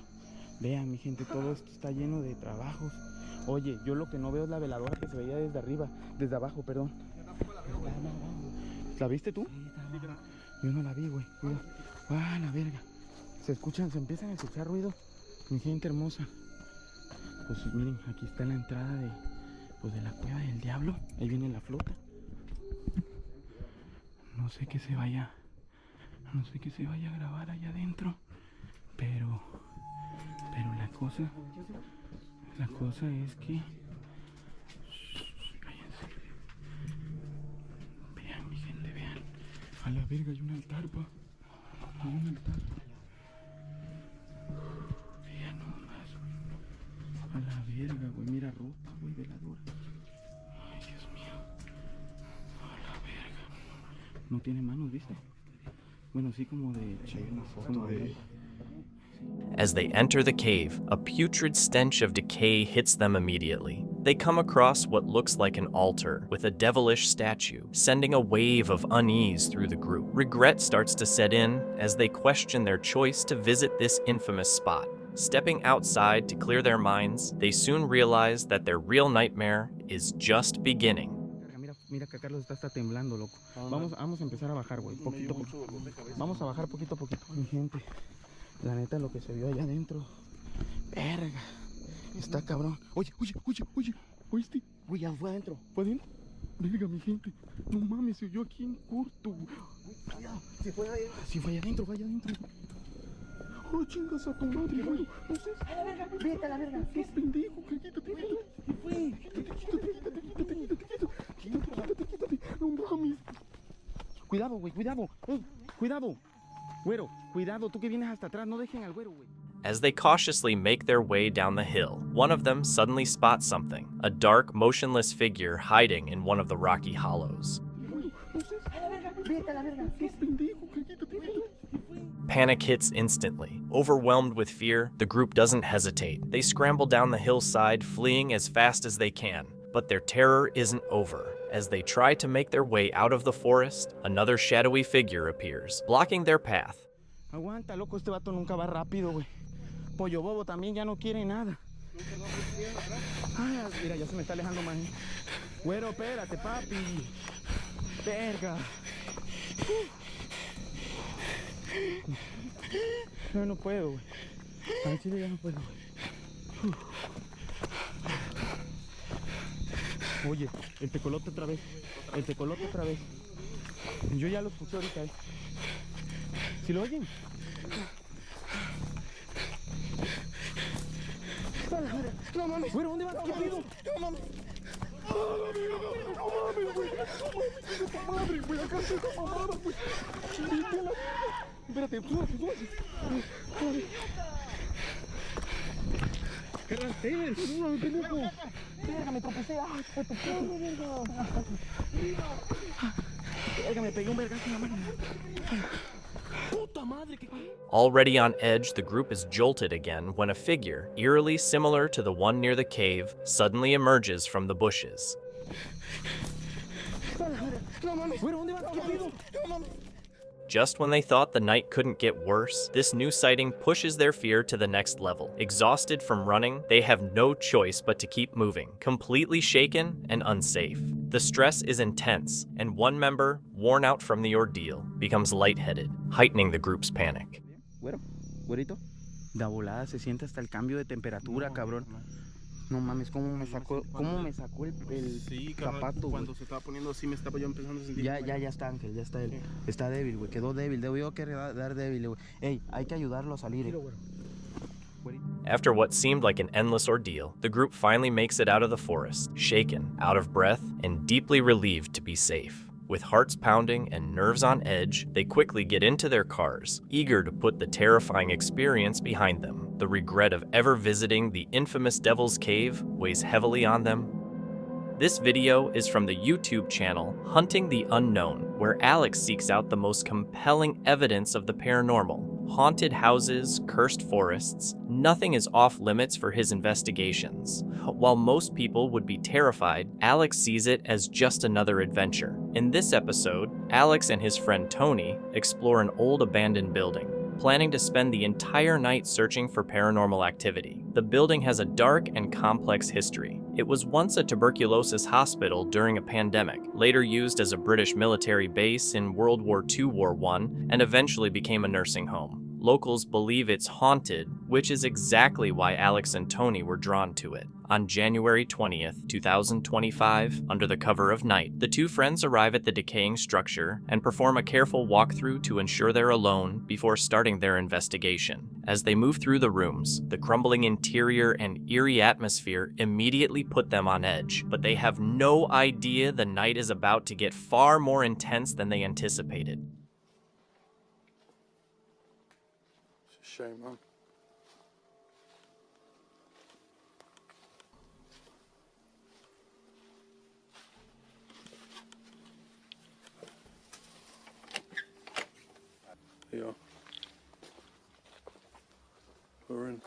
Vean, mi gente, todo esto está lleno de trabajos. Oye, yo lo que no veo es la veladora que se veía desde arriba, desde abajo, perdón. ¿La viste tú? Yo no la vi, güey. Ah, la verga. Se empiezan a escuchar ruido. Mi gente hermosa. Pues miren, aquí está la entrada de la cueva del diablo. Ahí viene la flota. No sé qué se vaya a grabar allá adentro. Pero la cosa es que cállense. Vean, mi gente, vean. A la verga, hay un altar, pa. Hay un altar. Vean nomás, güey. A la verga, güey. Mira, ropa, güey, veladora. Ay, Dios mío. A la verga. No tiene manos, ¿viste? Bueno, sí, como de... una foto de... As they enter the cave, a putrid stench of decay hits them immediately. They come across what looks like an altar with a devilish statue, sending a wave of unease through the group. Regret starts to set in as they question their choice to visit this infamous spot. Stepping outside to clear their minds, they soon realize that their real nightmare is just beginning. Mira que Carlos está temblando, loco. Vamos a empezar a bajar, güey, poquito a poquito. Vamos a bajar poquito a poquito. Mi gente, la neta, lo que se vio allá adentro, verga, está cabrón. Oye, ¿oíste? Güey, ya fue adentro. ¿Fue adentro? Verga, mi gente, no mames, se oyó aquí en corto. Si fue allá adentro, vaya adentro. Oh, chingas a tu madre, güey. No sé. A la verga, vete a la verga. ¿Qué pendejo? Quítate. ¿Qué fue? Quítate. No mames. Cuidado, güey, cuidado. Cuidado. Güero, cuidado, tú que vienes hasta atrás, no dejen al güero, güey. As they cautiously make their way down the hill, one of them suddenly spots something, a dark, motionless figure hiding in one of the rocky hollows. Panic hits instantly. Overwhelmed with fear, the group doesn't hesitate. They scramble down the hillside, fleeing as fast as they can. But their terror isn't over. As they try to make their way out of the forest, another shadowy figure appears, blocking their path. Aguanta, loco, este vato nunca va rápido, güey. Pollo bobo también ya no quiere nada. Ay, mira, ya se me está alejando más. Güero, espérate, papi. Verga. No puedo, güey. Al chile ya no puedo, güey. Oye, el tecolote otra vez. Yo ya lo escuché ahorita. ¿Sí lo oyen? No mames. Güey, ¿dónde vas? ¿Qué pedo? No mames. No mames, güey. No mames, güey. Acá está esa mamada, güey. Límpiala. Espérate, súbete. No mames, pendejo. Verga, me tropecé. Ay, hijo de tu puta, verga. Verga, me pegué un vergazo en la mano. Puta madre, que... Already on edge, the group is jolted again when a figure, eerily similar to the one near the cave, suddenly emerges from the bushes. No mames. Güey, ¿dónde vas? ¿Qué pedo? No mames. Just when they thought the night couldn't get worse, this new sighting pushes their fear to the next level. Exhausted from running, they have no choice but to keep moving, completely shaken and unsafe. The stress is intense, and one member, worn out from the ordeal, becomes lightheaded, heightening the group's panic. Güerito, de volada se siente hasta el cambio de temperatura, cabrón. No mames, cómo me sacó el sí, zapato, cuando se estaba poniendo así me estaba yo empezando a sentir. Ya está, Ángel, ya está él. Está débil, güey, quedó débil. Debió que dar débil, güey. Ey, hay que ayudarlo a salir. After what seemed like an endless ordeal, the group finally makes it out of the forest, shaken, out of breath, and deeply relieved to be safe. With hearts pounding and nerves on edge, they quickly get into their cars, eager to put the terrifying experience behind them. The regret of ever visiting the infamous Devil's Cave weighs heavily on them. This video is from the YouTube channel Hunting the Unknown, where Alex seeks out the most compelling evidence of the paranormal. Haunted houses, cursed forests, nothing is off limits for his investigations. While most people would be terrified, Alex sees it as just another adventure. In this episode, Alex and his friend Tony explore an old abandoned building, planning to spend the entire night searching for paranormal activity. The building has a dark and complex history. It was once a tuberculosis hospital during a pandemic, later used as a British military base in World War II-War I, and eventually became a nursing home. Locals believe it's haunted, which is exactly why Alex and Tony were drawn to it. On January 20th, 2025, under the cover of night, the two friends arrive at the decaying structure and perform a careful walkthrough to ensure they're alone before starting their investigation. As they move through the rooms, the crumbling interior and eerie atmosphere immediately put them on edge, but they have no idea the night is about to get far more intense than they anticipated. It's a shame, man. Yeah. We're in.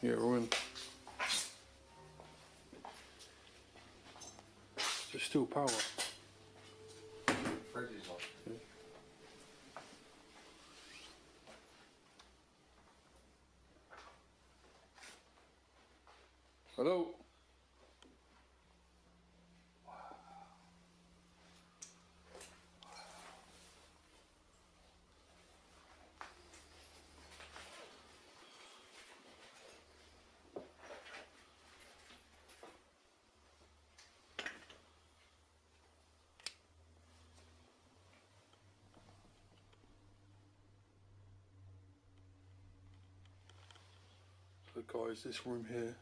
Yeah, we're in. There's still power. Fridge is on. Yeah. Hello? So guys, this room here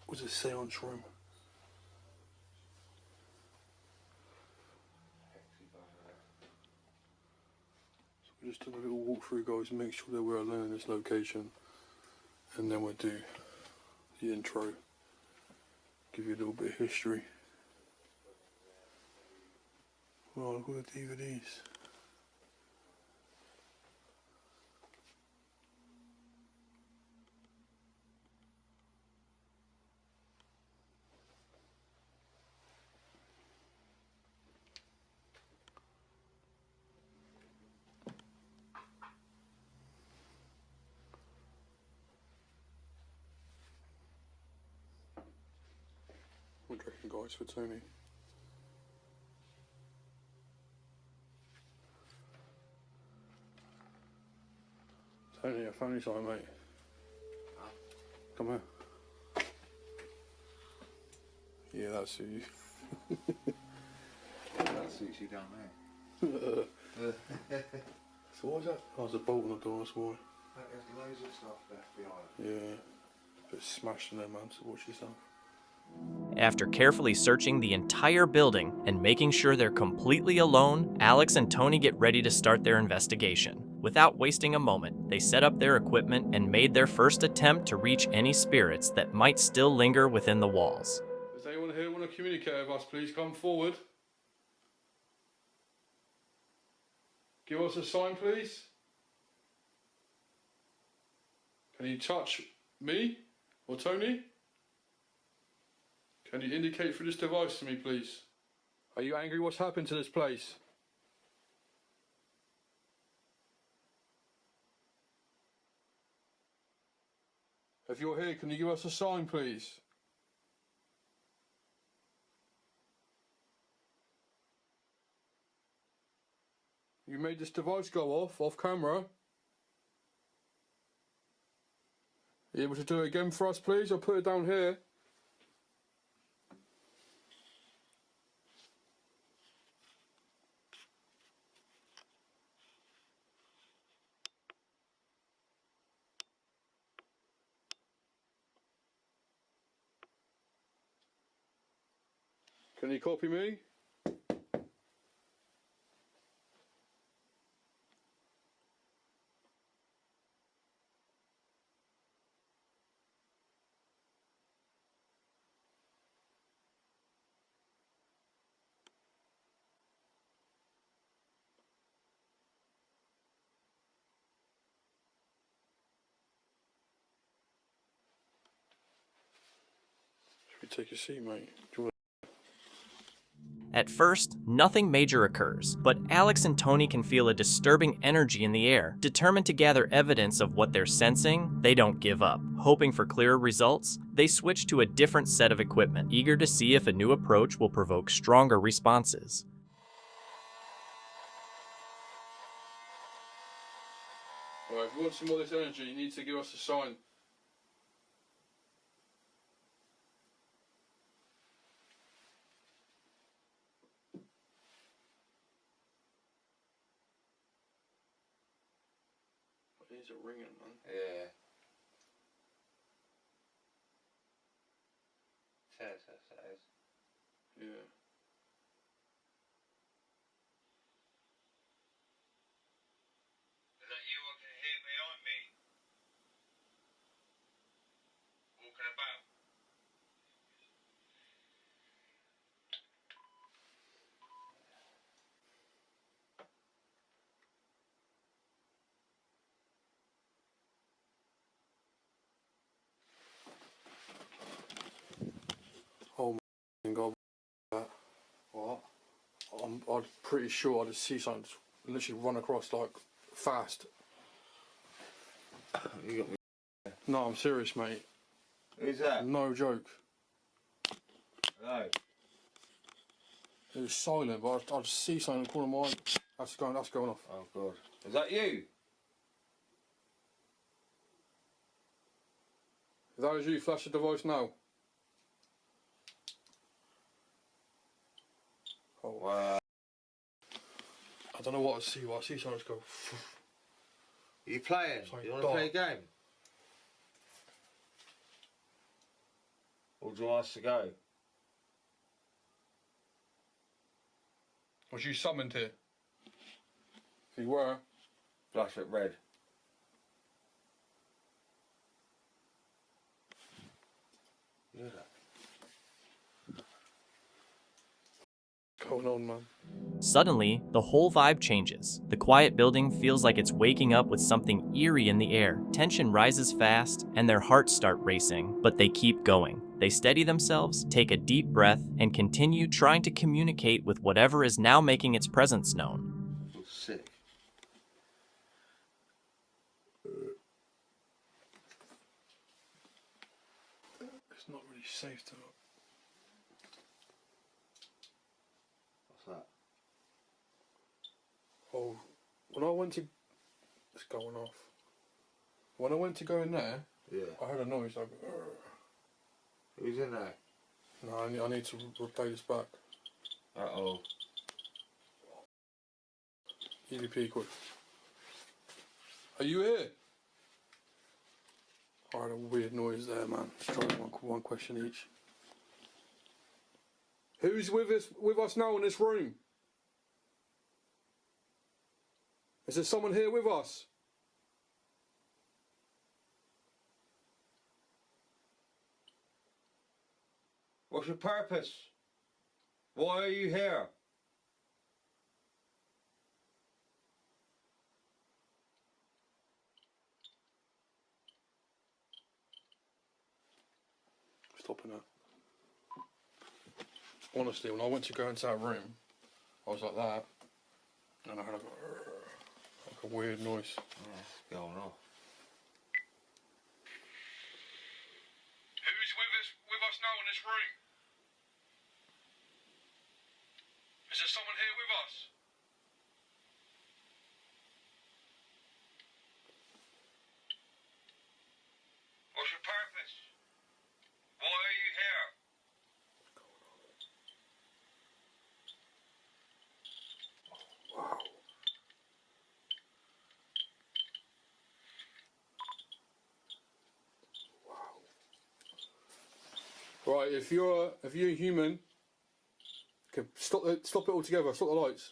was a seance room. So we just took a little walk through, guys, and make sure that we're alone in this location, and then we'll do the intro, give you a little bit of history. Well, look at the DVDs. What do you reckon, guys, for Tony? Tony, I found you something, mate. Come here. Yeah, that suits you. That suits you down there. So what was that? Oh, there's a bolt on the door this morning. There's loads of stuff left behind. Yeah. Bit smashed in there, man, so watch yourself. After carefully searching the entire building and making sure they're completely alone, Alex and Tony get ready to start their investigation. Without wasting a moment, they set up their equipment and made their first attempt to reach any spirits that might still linger within the walls. Does anyone here want to communicate with us? Please come forward. Give us a sign, please. Can you touch me or Tony? Can you indicate through this device to me, please? Are you angry? What's happened to this place? If you're here, can you give us a sign, please? You made this device go off camera. Are you able to do it again for us, please? I'll put it down here. Can you copy me? Should we take a seat, mate? Do you want At first, nothing major occurs, but Alex and Tony can feel a disturbing energy in the air. Determined to gather evidence of what they're sensing, they don't give up. Hoping for clearer results, they switch to a different set of equipment, eager to see if a new approach will provoke stronger responses. Alright, if you want some more of this energy, you need to give us a sign. He's a ringing, man. Yeah. Says. Yeah. Is that you I can hear behind me? Walking about? Oh my god, that. What? I'm pretty sure I just see something just literally run across like fast. You got me. No, I'm serious, mate. Who's that? No joke. Hello. It was silent, but I just see something in the corner of my eye. That's going off. Oh god. Is that you? If that was you, flash the device now. Oh. Wow. I don't know what I see, but I see something just go. Are you playing? You want to play a game? Or do you want us to go? Was you summoned here? If you were. Flash it red. Yeah. Going on, man. Suddenly, the whole vibe changes. The quiet building feels like it's waking up with something eerie in the air. Tension rises fast, and their hearts start racing, but they keep going. They steady themselves, take a deep breath, and continue trying to communicate with whatever is now making its presence known. Sick. It's not really safe to look. What's that? Oh, when I went to... It's going off. When I went to go in there, Yeah. I heard a noise like. Who's in there? No, I need to replay this back. Uh-oh. EVP, quick. Are you here? I heard a weird noise there, man. Let's try one question each. Who's with us now in this room? Is there someone here with us? What's your purpose? Why are you here? Stopping that. Honestly, when I went to go into that room, I was like that, and I heard like a weird noise. Yeah, what's going on? Who's with us now in this room? Is there someone here with us? What's your purpose? Why are you here? Wow. Right, if you're a human, okay, stop it all together. Stop the lights.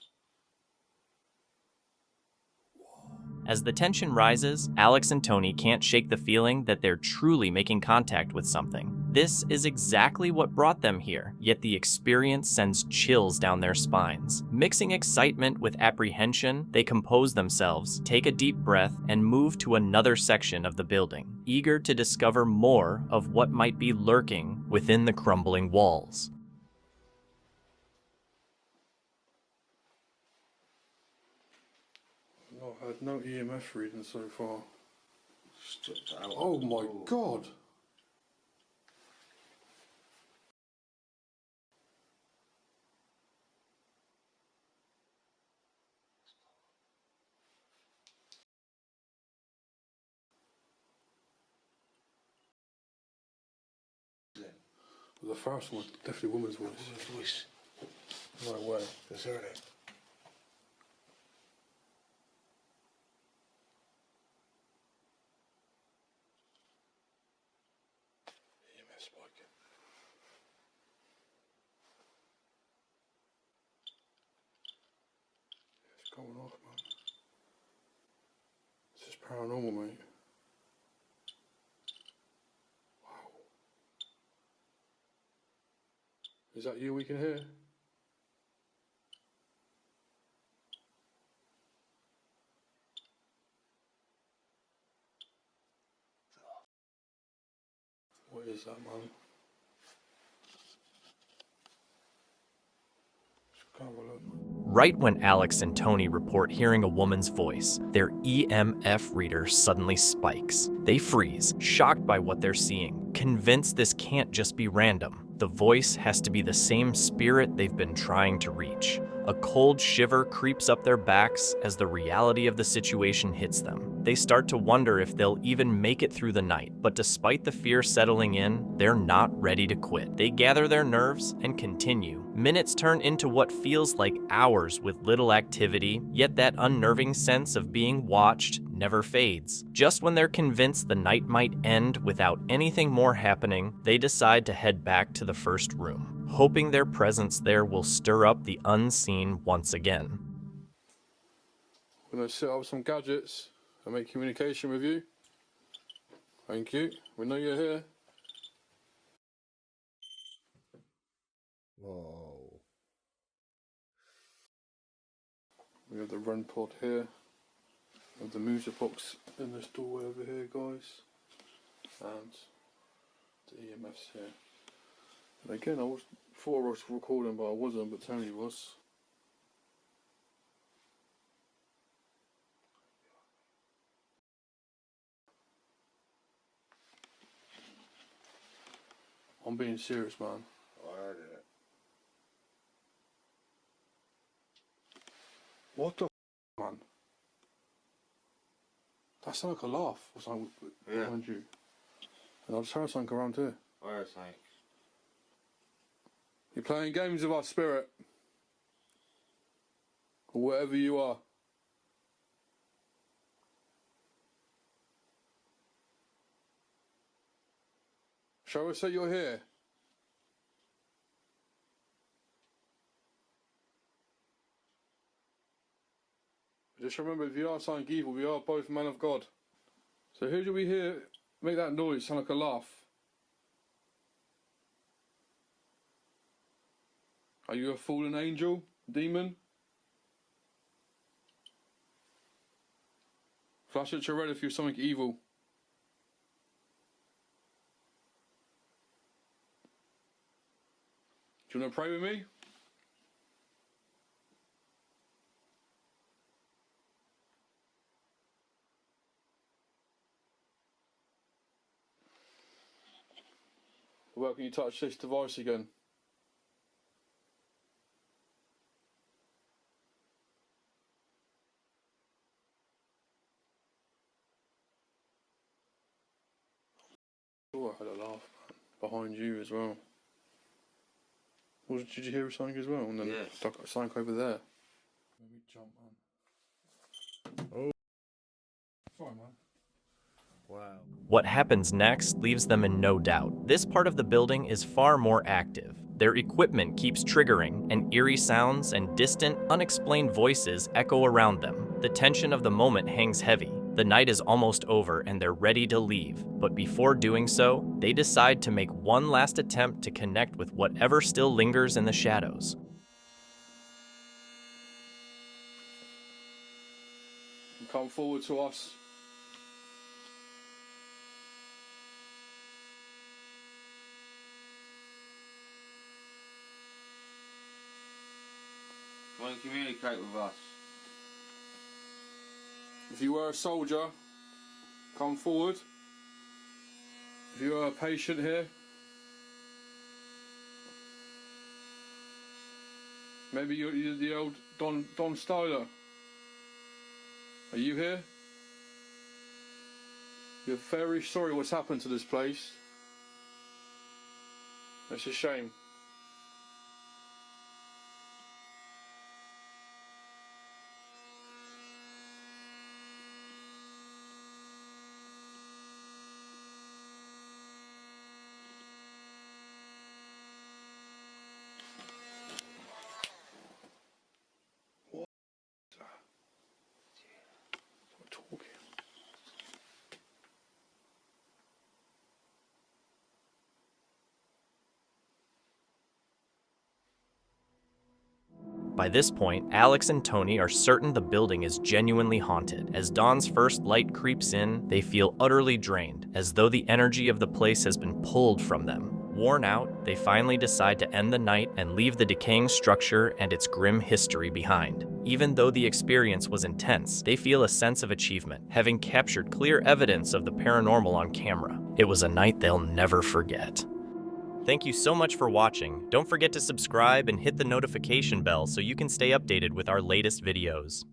As the tension rises, Alex and Tony can't shake the feeling that they're truly making contact with something. This is exactly what brought them here, yet the experience sends chills down their spines. Mixing excitement with apprehension, they compose themselves, take a deep breath, and move to another section of the building, eager to discover more of what might be lurking within the crumbling walls. No, I had no EMF reading so far. Oh my god! The first one, definitely woman's voice. Voice. No way. Just heard it. EMF spiking. It's going off, man. This is paranormal, mate. Wow. Is that you we can hear? What is that, man? Let's go have a look. Right when Alex and Tony report hearing a woman's voice, their EMF reader suddenly spikes. They freeze, shocked by what they're seeing, convinced this can't just be random. The voice has to be the same spirit they've been trying to reach. A cold shiver creeps up their backs as the reality of the situation hits them. They start to wonder if they'll even make it through the night, but despite the fear settling in, they're not ready to quit. They gather their nerves and continue. Minutes turn into what feels like hours with little activity, yet that unnerving sense of being watched never fades. Just when they're convinced the night might end without anything more happening, they decide to head back to the first room, hoping their presence there will stir up the unseen once again. We're going to set up some gadgets and make communication with you. Thank you. We know you're here. Whoa. We have the run pod here. We have the music box in this doorway over here, guys. And the EMF's here. And again, thought I was recording, but I wasn't, but Tony was. I'm being serious, man. I heard it. What the man? That sounded like a laugh or something behind you. And I just heard something around here. I heard something. You're playing games with our spirit. Or whatever you are. Show us that you're here. Just remember, if you are something evil, we are both men of God. So who do we hear make that noise sound like a laugh? Are you a fallen angel, demon? Flash at your red if you're something evil. Do you want to pray with me? Well, can you touch this device again? Oh, I had a laugh, man. Behind you as well. Did you hear something as well? And then something over there. Maybe jump on. Oh. Sorry, man. Wow. What happens next leaves them in no doubt. This part of the building is far more active. Their equipment keeps triggering, and eerie sounds and distant, unexplained voices echo around them. The tension of the moment hangs heavy. The night is almost over and they're ready to leave. But before doing so, they decide to make one last attempt to connect with whatever still lingers in the shadows. Come forward to us. Come and communicate with us. If you were a soldier, come forward. If you are a patient here, maybe you're the old Don Styler. Are you here? You're very sorry what's happened to this place. It's a shame. By this point, Alex and Tony are certain the building is genuinely haunted. As dawn's first light creeps in, they feel utterly drained, as though the energy of the place has been pulled from them. Worn out, they finally decide to end the night and leave the decaying structure and its grim history behind. Even though the experience was intense, they feel a sense of achievement, having captured clear evidence of the paranormal on camera. It was a night they'll never forget. Thank you so much for watching. Don't forget to subscribe and hit the notification bell so you can stay updated with our latest videos.